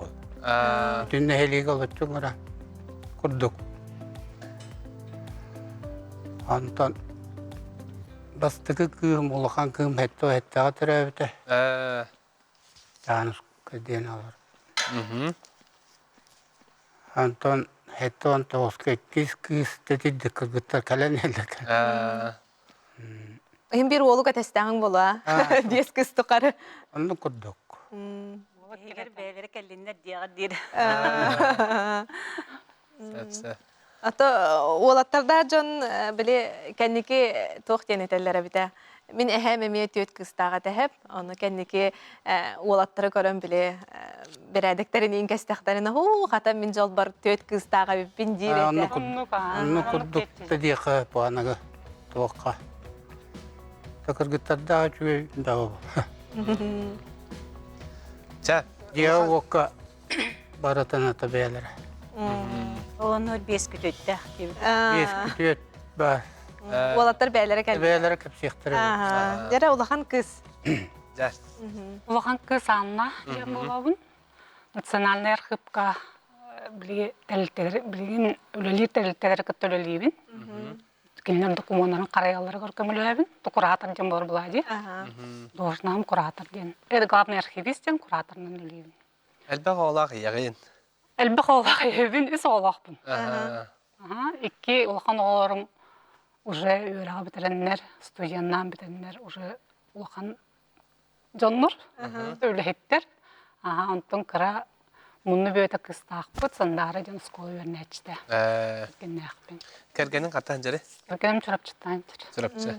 Bütün heliga olacağına kurduk. Antan bastığı kığım ulakan kığım hette atırabıda. Yanlış kediyen alır. Antan hette on toska kis dedi de kırgıtlar kalen elek. Hem bir oğlu katestağın bola. Dies kız tokarı. Onu kurduk. Eğer beyleri kellinler diye dir. Ata oğlatlarda jon bile kendiki toq denetellere bite. Min ehem emiyet yöt kıstağa tehep. Onu kendiki oğlatları görün bile beredeklerin inkesteklerine hu hatta min jol bar töt kıstağa bin direte. Onu kurduk dedi ki bu anaga toqa. Takırgıtlar daha çünkü daha. Ça. Diye oka baratana tabelere. Onu biz kütütte. Biz kütüyet var. Oğlatlar beylere geldi. Tabelere kapsıktırır. Yara olahan kız. Jar. Улахан кыз Анна Ямоловын национальный архивка билген өлелер тәрелтелер көтөлөлүбүн. Кинен документтарын караялары көркөмөлөбүн. Куратор ден бар булади. Должнам куратор ден. Главный архивист ден кураторнун өлөбүн. Elbaq oğlaq yağın. Элбек олақ ебин үс олақпын. Икки улахан оларым уже үйрәға бітіреннер, студияннан бітіреннер, уже улахан жоннор, өліхеттер. Онтон кыра мұнны бөйті қыстақпыт, сандары жон скол өріне әчті. Kergenin qatan jari? Kergenim çorapçıttan jir. Çorapçı.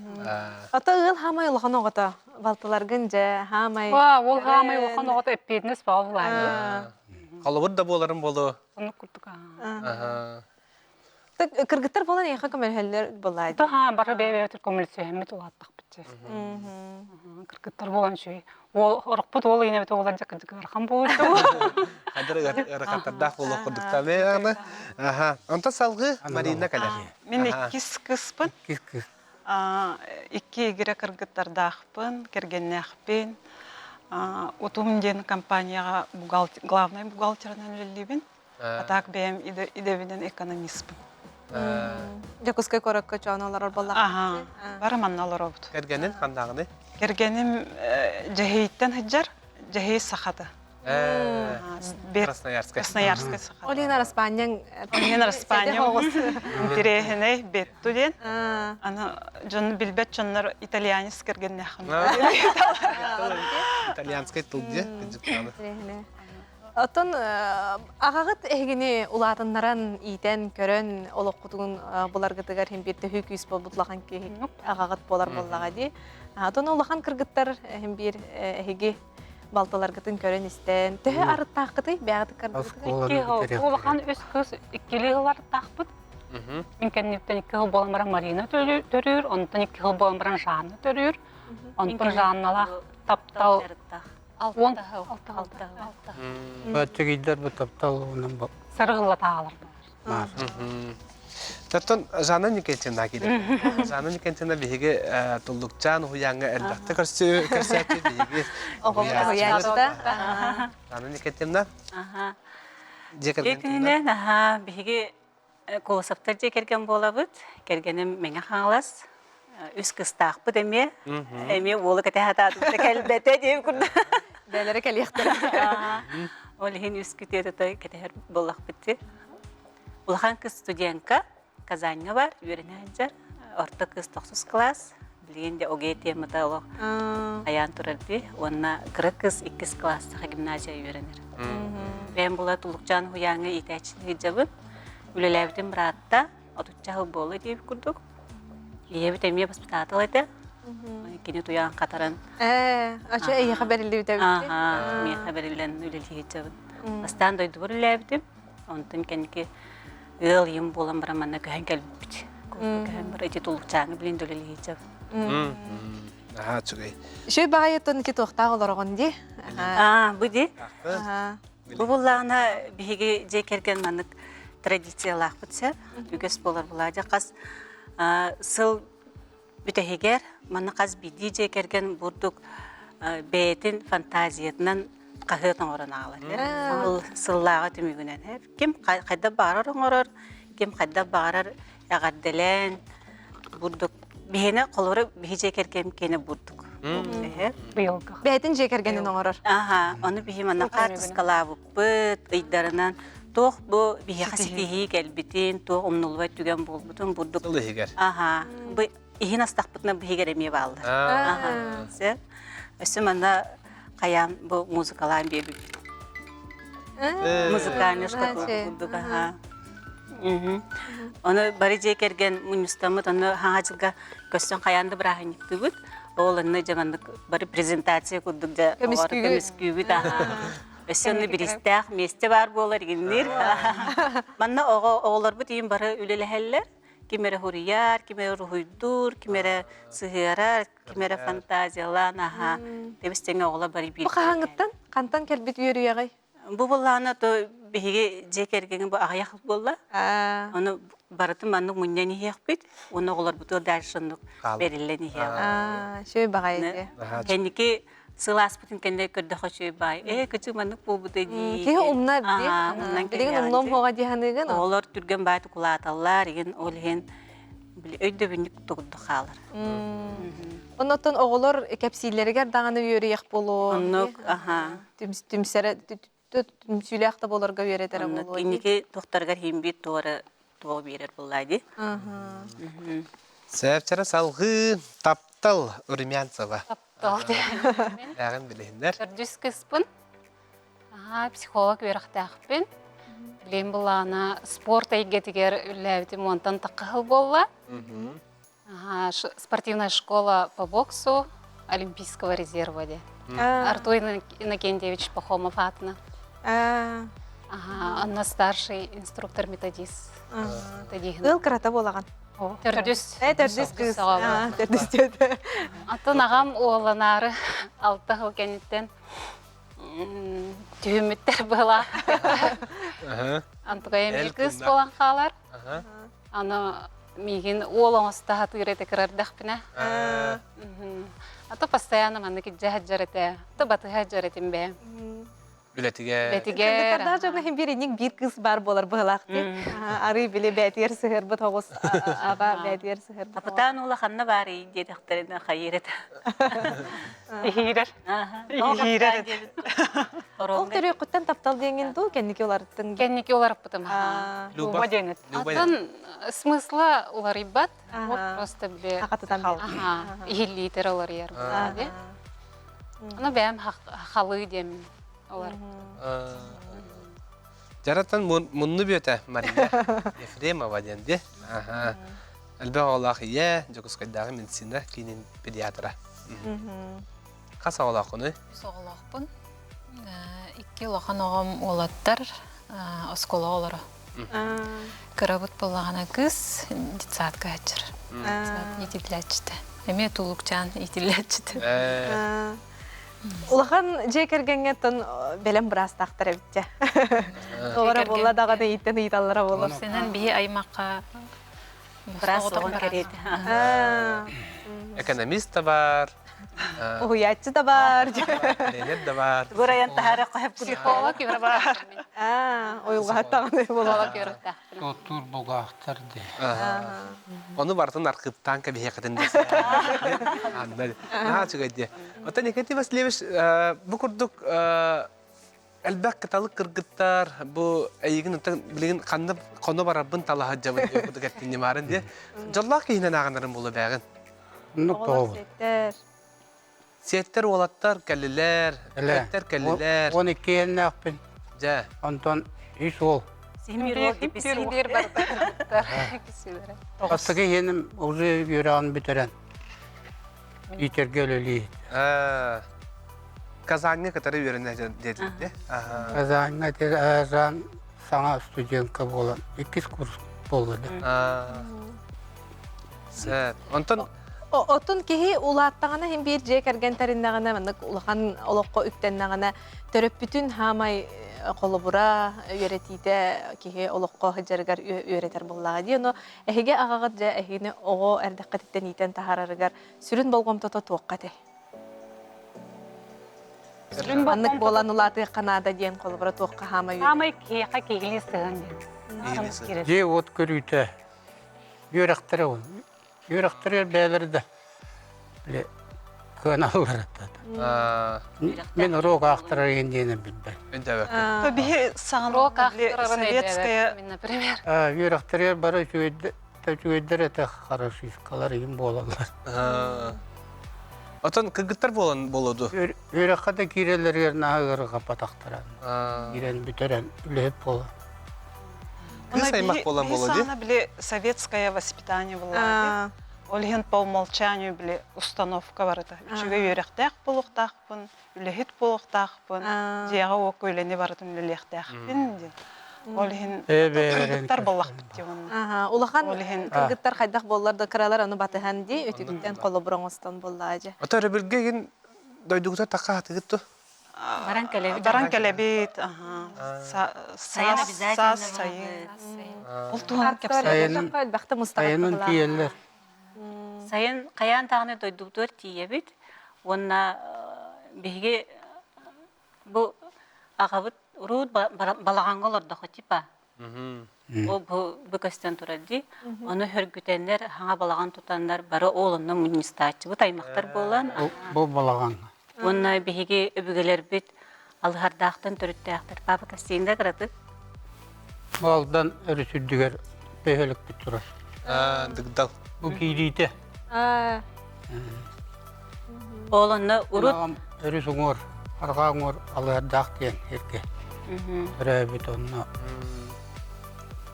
Ата ыл хамай улахан оғыта. Балтыларгын же хамай. Ол ғамай улахан оғыта өппедінес бағылайды. Қалыбыр да боларым болу. Оны күрдік. Кыргыттар болан яқа көмелхелер болайды. Таға бары бәйбәйтір көмілсі әмет олаттық бітсе. Кыргыттар болан шөй. Ол ұрықпыт ол ене бәті олан жақын арқан болды. Қадыр ұрықаттардақ болу құрдықта мәғаны. Онта салғы Марина кәлер. Мен еккіз кыспын. Икки егере кыргыттардақпын, кергеннәқпен. Утум ден компанияға главный бухгалтерынан өлелейбін. Атақ бәйім идевінен экономистпін. Жакускай коракка чоаналар боллақ. Бараманналар обуд. Кергенин қандағыны? Кергенім жахейттен хыджар, жахей сақады. Красноярская. Красноярская сақады. Олина Распаньян. Олина Распаньян. Интерехіне бетту ден. Жон билбет жонлар итальянец кергеннәқын. Итальянская тұлды. Отон ағағыт әгіне улатыннаран итен көрін олық құтығын бұларғытығар хем бір төхі күйіс бол бұтлаған кейі ағағыт болар боллаға де. Отон олақан кіргіттар хем бір әге балталарғытын көрін істен. Төхі арыттақыты бәғыты кіргіттігар? Олақан өз көз иккелі ғылар тақпыт. Мен кәннептен 2 жыл болан Марина төрір, онтан 2 жыл болан баран Жанна төрір. Онтан Жанналақ таптал 6 Бәтчі кейдер бұл таптал оның бұл. сырғылы тағалар. Тартон Жанна Никентина келер. Жанна Никентина бейге тұлдықчан ұяңы әлбәқті көрсәтті бейге. Оғылды. Жанна Никентина? Екінен бейге қолысаптар же керген болабыд. Кергенім меңе қаңылас. Үс кыстақ бұд әме. Әме олы кәте хатадымды кәлбәті деп күрді. Бәлері кәлияқтар. Ол хин үс күтеді той кетер болақ бітті. Улахан кыз студентка Казаньга бар, үйренәнжар. Орта кыз 9 класс. Білгенде оге темада олық аян тұрарды. Онна кыры кыз 2 класстағы гимназия үйренер. Бән бұла тұлықжан хуяңы итәчілігі жабын. Үлеләбітін біратта, отучағы болы дейіп күрдік. Ебіт әме баспытатыл еді. Кені туян қатаран. Ача әйе қабәрілі өтәбітті? Мен қабәрілен үлелігі жабын. Бастан дойды бұр үләбітім. Онтын кәнеке ыл ем болан бараманна көйін кәлбіп біт. Көйін бар әте тұлықжаңы білін үлелігі жабын. Аха, чугай. Шөй бағайеттон ки тоқтағы оларғын де? Бұды? Бұл болағына бігі жекерген манық традициялақ бұтсар. Үгес болар болады. Қас сыл бүтәхегер, маны қаз биді жекерген бұрдық бәйтін фантазиятынан қағытын орын алар. Сыллаға түмігінен. Кем қайда бағарар оңырар, кем қайда бағарар әғадделен бұрдық. Бейіне қолыры бейі жекерген кені бұрдық. Бәйтін жекергенін оңырар. Оны бейі мана қатысқала бұппыт, ұйдарынан тоқ бұл бейі қасетейі кәлбетін, тоқ ұмнылуай түген бол бұтын бұрдық. Сылы егер. Бұл иін астақ бұтына бейі кәреме балды. Өсі мана қаян бұл музыкалан бейі бүт. Музыкалын ұшқа бұлдық. Оны бары жекерген мұныстамыд, оны хаңа жылға көстен қаянды бірағын екті бұд. Ол оны жамандық бары презентация күрдік жа көміскүй бұд. Өсі оны бір істәқ месте бар болар егендер. Манна оғылар бұд ең бары үлелі әлілер. Кемері хұрияр, кемері рухуйдур, кемері сығырар, кемері фантазиялан. Дебістен оғылар бары білді. Бұл қағаңыттан? Қантан кәлбет үйері яғай? Бұл болағына беге жекергенген бұл ағаяқ болла. Оны барытын манның мұннен ехек бейд. Оны олар бұты дәлшындық берілен ехек. Шөй бағайды. Кәнеке сылас бұтын кәнде көрдіға шөй бай. Күчік манның бұл бұты дейін. Кеге ұмна бейді? Білеген ұмном хоға дейханығын? Олар түрген байды құлаталар. Ол ен өйді бүнік тұғыды қалыр. Оннан оғылар кәпсейлерігер дағаны үйері еқ болу. Түмсәрі сүйләқті боларға өйретері болу. Кенеке тоқтарғар хембет туғы берер болайды. Сәпчара салғы таптал Урмянцева. Таптал. Әғін білейіндер. Үрдіс кіспін. Психолог өріқтәқпін. Білейін бұлағына спорт әйгетігер үләбітім онтан таққыл болла. Спортивная школа по боксу Олимпийского резерва. Артур Иннокентьевич Пахомов атына. Анна старший инструктор-методист. Ил қарата болаған? Түрдіс. Түрдіс кыз. Түрдіс деді. Атын ағам оғыланары 6 жыл кәнеттен түйіметтер бұла. Антыға емел кыз болан қалар. Аны меген оғылан остаға тұйреті кірардақ біне. Аты постоянно маны ки жахаджарete, аты батыхаджаретим бе. Үлетігер. Кендікардағы жоғына хем беренек бір кыз бар болар бұғылақты. Ары біле бәтер сығыр бұт оғыз аға бәтер сығыр бұт. Апытан ола қанна бар ейін дедіқтеріне қайырет. Ихирер. Ихирер. Ол түрі құттан таптал денген ду, кәнеке олардың? Кәнеке олар бұтым. Люба деңіт. Атын смысла олар ибат, просто біле Ақатыдан бел. ихиллитер олар ер. Аны бәм халы дем олар. Жараттан мұнны бөті Мария Ефремова денде. Әлбә олақ ие, Жокускайдағы медицина кейінен педиатра. Қаса олақ құны? Соғылақпын. 2 лақан оғам олаттар оскола олары. Көрабыт болағана кыз детсадға әчір. Етіләчті. Әме тулықчан етіләчті. Улахан жекергенге тон белем біраз тақтыр әбітте. Олара болла дағаны еттен италлара болу. Сенен бейі аймаққа біраз оғын кереді. Экономист та бар. Уятчы да бар. Ленет да бар. Гораyan tahara qoyып Психолог бар. Ойылға тағыны болады. Доктор Богахтар де. Оны бартын арқыптан кәбе хекетін десе. Анда. Наға чүгәйді. Ота Никита Васильевич, бұл күрдік әлбәк каталық кыргыттар, бұл әйігін білген қоны барабын талаға жабын өкіді кәттін немарын де. Жоллақ кейінен ағанарын болу бәғін. Сеттер олаттар кәлілер, кәттер кәлілер. 12 елін ақпен. Жа. Онтон үй сол. Сидер бар. Астығы енім ұзы үйрағын бітерен. Итерге өлілі. Казанға катары үйренне деділді. Казанға әзан саңа студентка болан. 2 курс болды. Сәт. Онтон Отун кихи улааттағана хем бир жек әрген тариннағана маннык улахан олоққа үктеннағана төрөп бүтүн хамай қолыбыра үйретейді кихи олоққа хыджаргар үйретер боллаға дей. Оно әхеге ағағат жа әхегіне оғо әрдіққа тіттен итен тахарарыгар сүрін болғым тота туаққа де. Маннык болан улаты қанада дейін қолыбыра туаққа хамай үйретейді. Хамай кейқа кейгілі сығын. Же от көрүйті. Үйрақтыры ол. Үйрақтыры бәлірді. Көн алыр атады. Мен урок ақтырар ендені білбәй. Үнді өкі. Табиғи сағын советская... Например. Үйрақтыры бары жүйеддер әті қарашыскалар ең болалар. Отон кыргыттар болуду. Үйраққа да кирелер нағырға патақтыран. Кирен бүтерен үліп болу. Кыз аймақ болан болуду. Она были советское воспитание было. Олген по умолчанию были установка бар это. Үчүгө үйрөктак болуктакпын, үлехит болуктакпын. Жага ок үйлене бардым үлехтакпын. Олген кыргыттар боллакпыт дегон. Улахан кыргыттар хайдак болларды кыралар аны батыхан ди өтүгүттен коло буроңостон боллаажы. Ата ребилген дойдугута такка атыгытту. Баран келебит, Сайын обязательно сайын. Ол туған Сайынын тиелер. Сайын қаян тағыны дойдуктор тиебит. Онна беге бұл ағабыт ұруыт балағанға олардығы типа. Ол бұл көстен тұрады. Оны хөргүтенлер, хаңа балаған тұтанлар бары олынны мунистатчы. Бұл аймақтар болан. Бұл балағанға. Онна беге өбігелер бит алғардақтан түріттіяқтар. Папа кастейінде қырады. Балдан өрісүрдігер бөйөлік бит тұрар. Дыгдал. Бұл кейдейті. Олынны ұрут. Өріс ұңыр, арға ұңыр алғардақ дейін ерке. Үрәбіт онына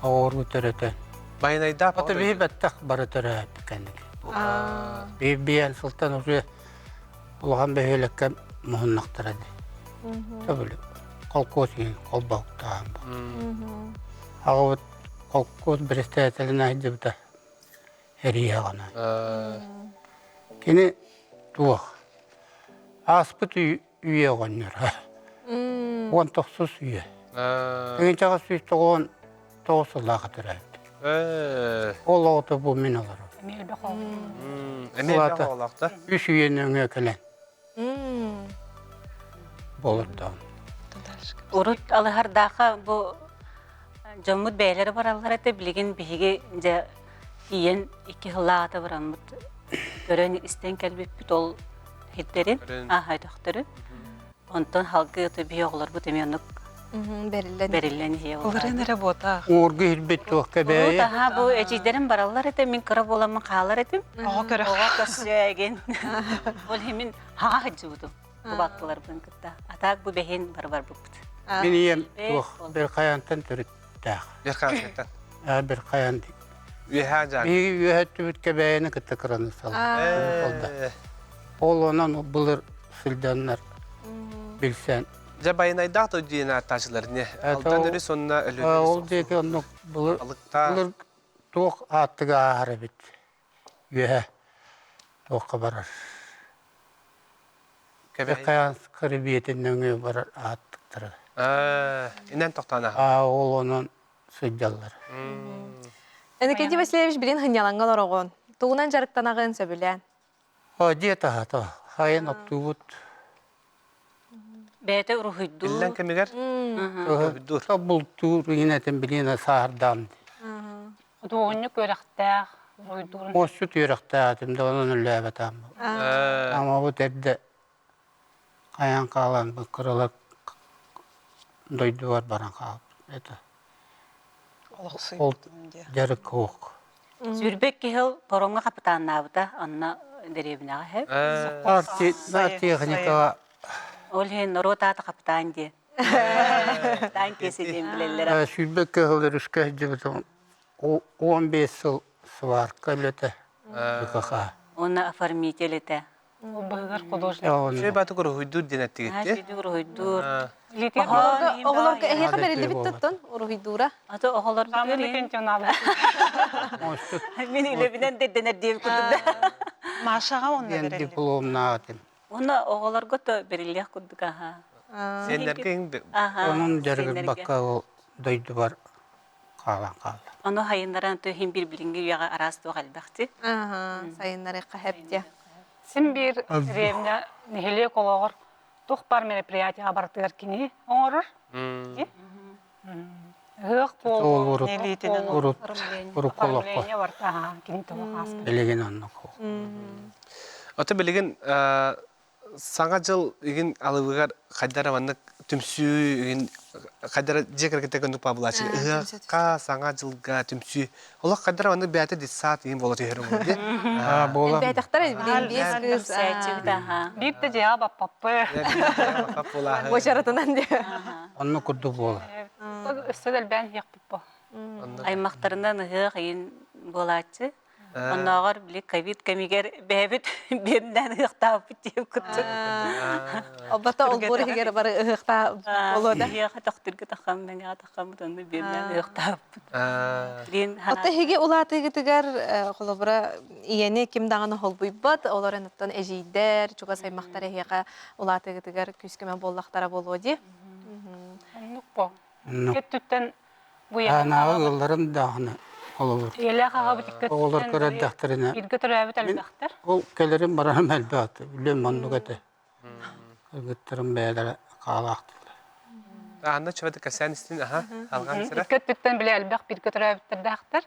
ауыр өтіретін. Байынайда Аты бейі бәттіқ бары түрәбі кәндік. Бейбейін сұлтан ұзы ұлған бөйөлікке мұхыннақтырады. Төбілі қолкөз ең қолбауқтаған бұл. Ағыбыт қолкөз бірісті әтілін айды бұта әрия ғана. Кені туақ. Аспыт үйе ғаныр. 19 үйе. Деген жаға сүйісті 19 сыллаға түрәді. Ол ауыты бұл мен алар. Әмел олақта. 3 үйен өңе кәлен. Болырды. Урут алыхардаха бу жоммут бәйләре баралар әте билеген биге же иен 2 хыллаата барамыт. Көрөн истен келбеп бит ол хиттерин, хайдактыры. Онтон халкы өтө биоглар бу теменик берилен хие. Оларын работа. Оргы хилбет туақ кәбәйе. Таха бу эчидерин баралар әте мен кыра боламын калар әтем. Ага көрөк. Ага касыяген. Ол хемин ха хаҗыбыды. Бу бактылар бүген кытта. Атак бу бехин бар бу. Мен ием туақ бір қаянтан түріттәқ. Bir қағыттан. Бір қаян дейм. Үйе жан. Үйе өтті бүт кәбәйені кітті қыраны салды. Ол онан бұлыр сылданлар білсен. Жа байынайда аты дейін атташылар не? Алдан өрі сонына өлі Ол дейкі оны бұлыр туақ аттыға ағары бит. Үйе туаққа барар. Бір қаян қыры бетін өңе барар аттықтыры. Инен тоқтана. Ол onun сыддаллар. Никита Васильевич билин хынялаңгал орогон. Тугунан жарыктанагын сөбүлән. Диета хайын оттубут. Бәйті ұрғыйду. Иллен кемигер? Көйдүр. Бултур инетен билина саардан. Дуғынны көріқтәқ, ұрғыйдурын. Мосчу түйрәктәтим дә onun ләбәтәм. Ама бу тәддә каян калан бу кырылык дойдуар баран калып. Это ол жарык кук. Зүрбек кехил поронга капитаннабыта, анна деревняға хеп. Техника Ол хен ротата капитан де. Капитан кеседен білелер. Сүрбек кehildir üçke jibitun 15 yıl сварка билете. БКХ. Оны оформитель ете. Багар художник. Шөй баты көрі хүйдүр денетті кетті. Шүйдүр хойдур. Оғыларға әйеқа бәрелі біттіттін, ұрғидура. Аты оғылар Самын жоналы. Мен үйлебінен деденер дейіп күдді. Машаға оны Ben берелі. diplomna atım. Оны оғылар көті берелек күдді қаға. Сендерге ең Onun jarık bakka o doydu var kalan kaldı. Оны хайындаран төйін бір білінгі үйаға арасты оғалбақты. Сайынлары қахәпте. Сен бір деревня нехиле кологор тух бар мероприятия бартыр кини оңорор. Хык Ол пол урут урут урут колокко. оформление бар та кини тоғас. Elegen onu ko. Оты білеген саңа жыл еген алыбығар қайдара ваннық түмсі еген қайдара жекеркетті көндік пабылачы. Қа саңа жылға түмсі. Олақ қайдара ваннық бәті дес саат еген болаты ерім өйде. Bola. Бәйтақтар білген бес кыз Bir de cevap apapı. бошаратынан де. Onu kurdu bola. Üstedel ben yapıp. Аймақтарынан ұғы қиын болатшы. Онағар білі ковид кәмегер бәбіт берінден ұқтап деп күтті. Обата ол бұры егер бары ұғықта болуда. Еға тақтырғы таққам, мәңе таққам, бұтынды берінден ұқтап. Ота хеге улаты гитигер холобра иене ким даганы холбуй бат оларын оттан эжийдер чуга саймактар хега улаты гитигер күскеме боллактара болоди. Нукпо. Кеттүттен bu Anağı yılların dağını olur. Yela kağa bitikket. Oğullar köre dağıtırına. Bir götürübüt elbaqtar. O gelirim baranım elbaqtı. Bilmem mandık ete. Gittirim beyler kağlaktı. Anda çöpede kasen istin aha algan sıra. Bitikketten bile elbaq bir götürübüt dağıtır.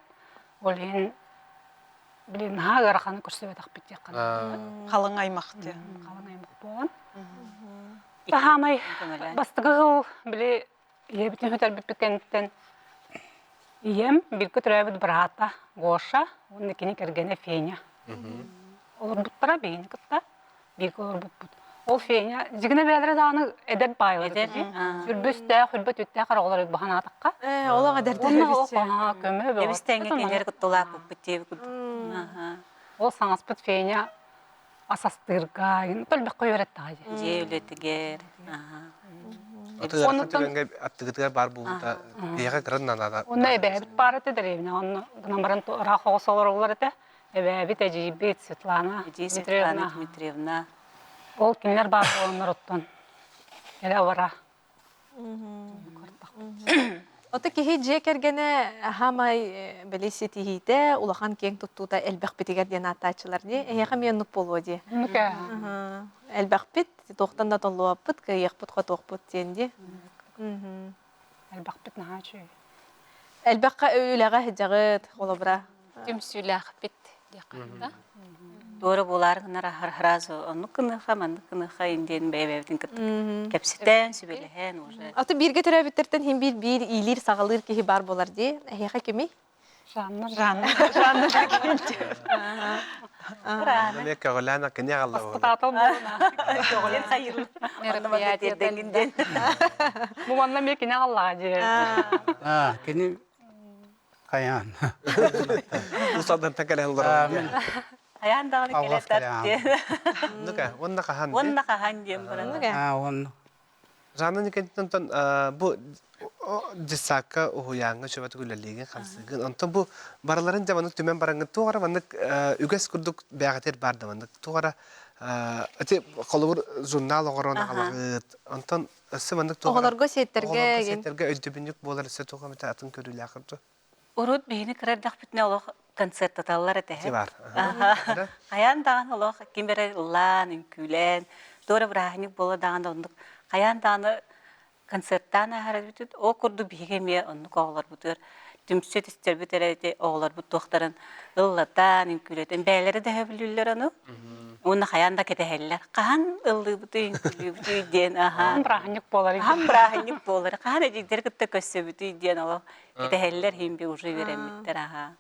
Olin bilin ha garaxanı körsebet aq bitik qana. Қалың аймақты. Қалың аймақ болған. Тахамай бастығы біле ебітін хөтер біппекенттен ием бір көтірәбіт брата Гоша, оны кені кергені Феня. Олар бұттара бейіні күтті, бір олар бұт. Ол Феня, жігіне бәдірі дағаны әдәп байлады. Сүрбөсті, хүлбөт өтті қарағылар өт бұған атыққа. Олаға дәрді Оны ол қоңа көмі бөғат. Ебістенге кендер күттілап бүттеп күтті. Ол саңас бұт Феня асастырға, төлбек қой өретті ғайды. Же өлетігер. Отыгар түгенге аттыгытыгар бар болута бияға кырыннан Онда эбәбит бар эте деревня, оны гынамбаран рахоғыс олар олар эте. Эбәбит Эжибет Светлана Дмитриевна. Ол кинлер бар олар оттон. Эле вара. Ота кихи же кергене хамай белеси тихите улахан кең туттута элбак битигер ден атачылар ди. Эйха мен нук болоди. Нука. Элбак бит тоқтан да толуаппыт, кыяқпыт қотоқпыт тенде. Элбак бит нахачы. Элбакка өйләгә хиҗагыт холобра. Түмсүләк бит дияқында. Доры болар гынара разы. Оны кыныха, манды кыныха инден бәйбәбітін кітті. Кәпсітен, сүбеліген уже. Аты бирге төрәбиттерден һәм бир илир сагалыр кихи бар болар ди. Эйха кеми? Жанны. Мек кагылана кене алла. Татал болна. Жоғылен қайырлы. Мероприятие Дегенден. Муманна мекине Аллага же. Kini kayan. Усадан тәкәле аллар. Аяндағыны келе тәтті. Нука, онна кахан. Онна қахан дем бұрын. Onu Жанна никентен бу дисака уянга чөбәт гүлләлеген хансыгын. Онтон бу бараларын жаманы төмен бараңы тугара ванны үгәс күрдүк бәгатер барды ванны тугара ати колубур журнал огорона калагыт. Онтон өсө ванны тугара. Оголорго сеттерге Сеттерге өйдөбүнүк болар өсө тугара мета атын көрүлө акырды. Урут бейіні кірердақ бітіне олық концерт аталлар Ти этеһе. бар. Каян даган олох кимбере лан үнкүлен, дора брахник бола даган ондук. Каян даганы концерттан харабитут о курду бигеме онну коглар бутер. Түмсөт истер битерете оглар бут тохтарын ыллатан үнкүлетен бәйләре дә билүлләр аны. Уны хаянда кетеһелләр. Кахан ыллы бутын күлү ден аха. Брахник болар. Хам брахник болар. Кахан эдидер китте көссө бутын ден ала. Кетеһелләр химби уже беремиттер аха.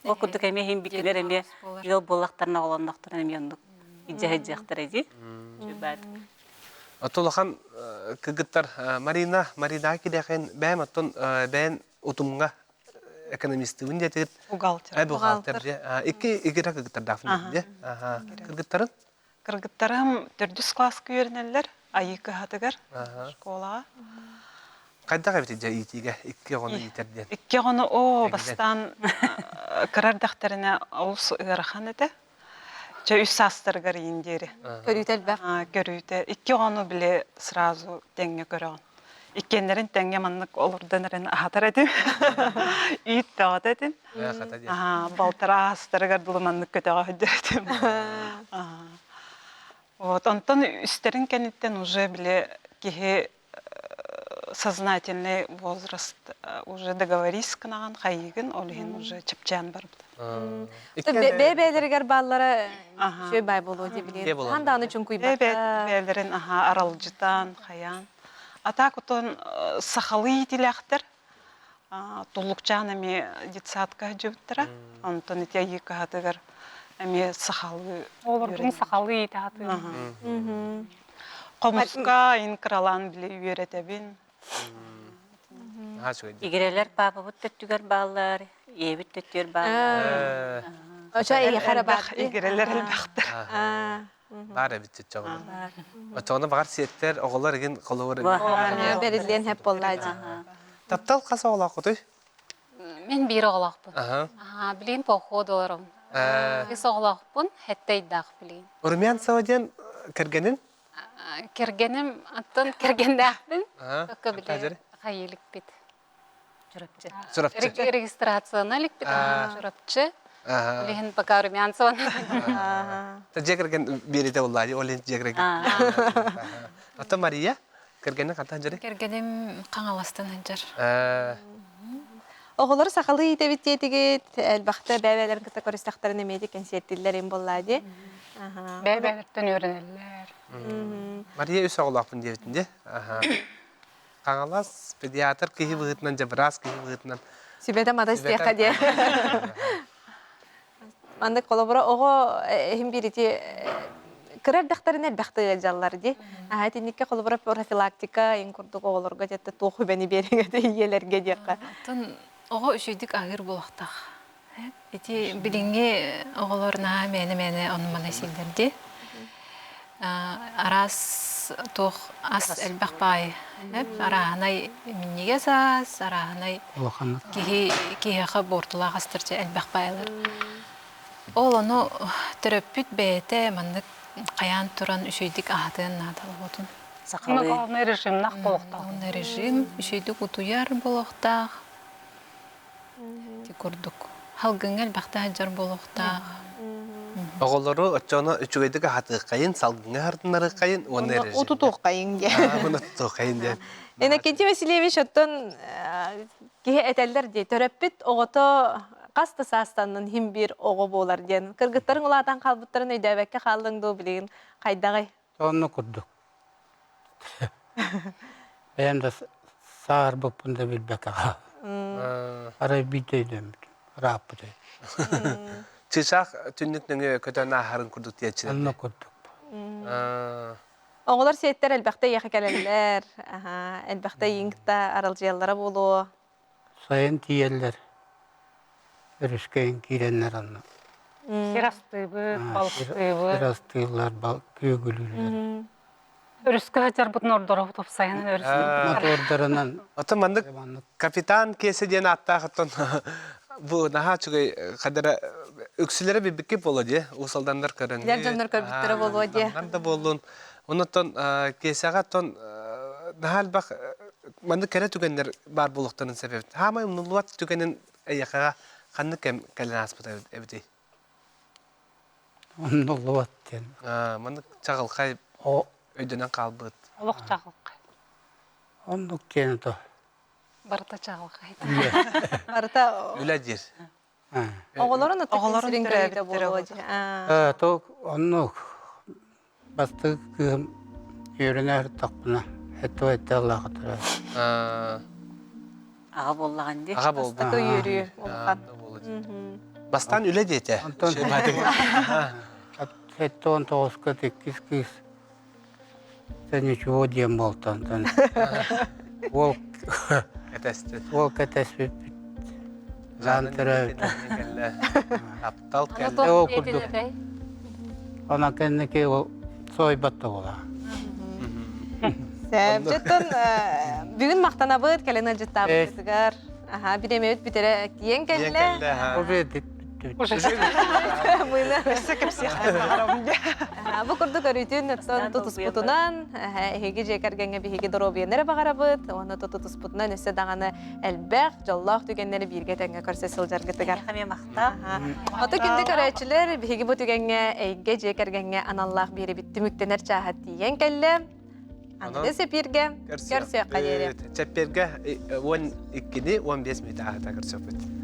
О курду кеме химби килер эме жол болактарына олондоктор эме ондук. Иҗаһҗактыр эди. Жубат. Отолахан кыгыттар Марина кидекен бәм оттон бән утумга экономисты үндетет. Бухгалтер. Икки игера кыгыттар дафын де. Кыргыттарын? Кыргыттарым 400 класска үйренелер, айыкы хатыгар школага. Кайдага бит жа итиге икки гону итерден. Икки гону бастан кырар дахтарына улус ырахан эте. Жа үс астыргар индери. Көрүтел бак. Көрүтер. Икки гону биле сразу теңге көрөгөн. Иккенлерин теңге маннык олурданырын ахатар этим. Үйт тагат этим. Балтара астыргар дулманнык көтөгө хөдөрөтим. Вот, онтон үстерин кенеттен уже биле кихи сознательный возраст уже договорись кынаган хайыгын олин уже чепчан барып. Бебелергер баллары шөй бай болуу деп билет. Ханданы чүнкуй бак. Бебелерин аралжытан хаян. Атак отон сахалы тилахтер. Тулукчан эми детсадка жөптүрө. Онтон ите екі хатыгар эми сахалы. Олордун сахалы итаты. Комуска инкралан биле үйрөтөбүн. Игерелер папа бут төттүгөр баллар, эбит төттүр баллар. Ошо харабат. Игерелер элбактыр. Бар бит чогон. Отоны бар сеттер оголор ген колор. Берилен хеп боллады. Таптал каса ола кутой. Мен бир оглакпын. Билем походолорум. Бис оглакпын, хеттейдак билем. Урмян саваден кергенин? Кергеним аттан кергендакпын. Только биле хайылык бит. Сурапчы. Регистрациялык бит. Сурапчы. Билен пока урмян сон. Та жегерген берите боллады, олен жегерген. Ата Мария кергенин кантан жери? Кергеним каңаластан жер. Оголор сахалы итебит тетигит, элбахта бәбәләр кыта көрүстәхтәрне медик концертлер им боллады. Бәбәләрдән өйрәнәләр. Мария үс оголакпын дебитинде. Каңалас педиатр кихи быгытнан жабрас кихи быгытнан. Сибеда мадас тияка де. Анда колобора ого хим бирити кырар дахтарын элбахта жаллар ди. Тинникке колобора профилактика ин курдук оголорго жетте тоху бени бериге иелерге дияка. Ого үшүйдік агыр болақтақ. Эти билинги оголорна мені онмана силдерди. Арас тоқ ас элбақ бай. Араханай минниге сас, араханай кихеға бортула қастырчы элбақ байлар. Ол оны төрөппүт бәйте маннык қаян туран үшүйдік ағытын надалы отын. Сақалы режимнақ болақтақ. Режим үшүйдік утуяр болақтақ. Курдук. Халгынгал бахта жар болохта. Оголору очоно үчүгөйдүк хаты кайын салгыңа хартынары кайын оны эреже. Утутук кайын ге. Оны тутук кайын де. Энекенти Васильевич оттон кихе этелдер де төрөппүт огото каста састанын хим бир ого болар ден. Кыргыттарын улатан калбыттарын өйдөбекке калдыңды билген кайдагай. Onu kurduk. Ben de sağır bapında bilbek ağa. Arayı bir dedim. Rahat bir dedim. Çışak tünnüknüngü kötü naharın kurduk diye çiğnedi. Onu kurduk. Oğlar seyitler elbette yakı gelirler. Elbette yinkta aralcıyallara bolu. Sayın diyeller. Örüşkeyin girenler anla. Sirastıyı, balıktıyı. Sirastıylar, kögülüler. Örüskü hacar butun ordora tutup sayın örüskü. Motorlarından. Otomandık kapitan kese diyen hatta hatton bu naha çünkü kadar öksülere bir bikip olu diye usaldanlar karın. Lercanlar karbittere bolu diye. Nanda bolun. Ondan kese hatton nahal bak mandık kere tükenler bar buluktanın sebebi. Hama umnuluat tükenin ayakağa Қанны кәлін аспыт әбді? Onun oluvatten. Мұны чағылқай O өйдінен қалбыт. Олық чағылық. onun kendi to. Барта чағылға. Барыта Үләдер. оғыларын ұттық Оғыларын сирен түрәбіт көлейді болуы. То onun bastık yürüner takpına. Eto ette Allah'a tura. Аға боллаған де. Аға болды. Бастықы үйірі олған. Бастан үлә дейті. Антон. Eto on toğuska tekiz kız. Sen nичего diyem oldu Anton. Ол Әтәсті. ол кетесіп жан тірі. Аптал кәлі. Ол күрдік. Ona kendine o soybatta ola. Сәбжеттен бүгін мақтанабыд, кәлен әлжеттабыд кітігар. Биремеуіт бітере киен кәлі. O verdik. Бұл күрді көрітін тұтыспұтынан, әйгі жекергенге бейгі дұробиенлері бағарабыд, оны тұтыспұтынан өсі дағаны әлбәқ, жоллақ түгенлері бірге тәңге көрсе сылжар кітігар. Қаме мақта. Оты күнді көрәтшілер бейгі бұл түгенге әйге жекергенге аналлақ бері бітті мүктенер чағат дейен кәлі. Аны сепирге көрсе қадері. Чәпперге 12-15 минут ағыта көрсөпіт.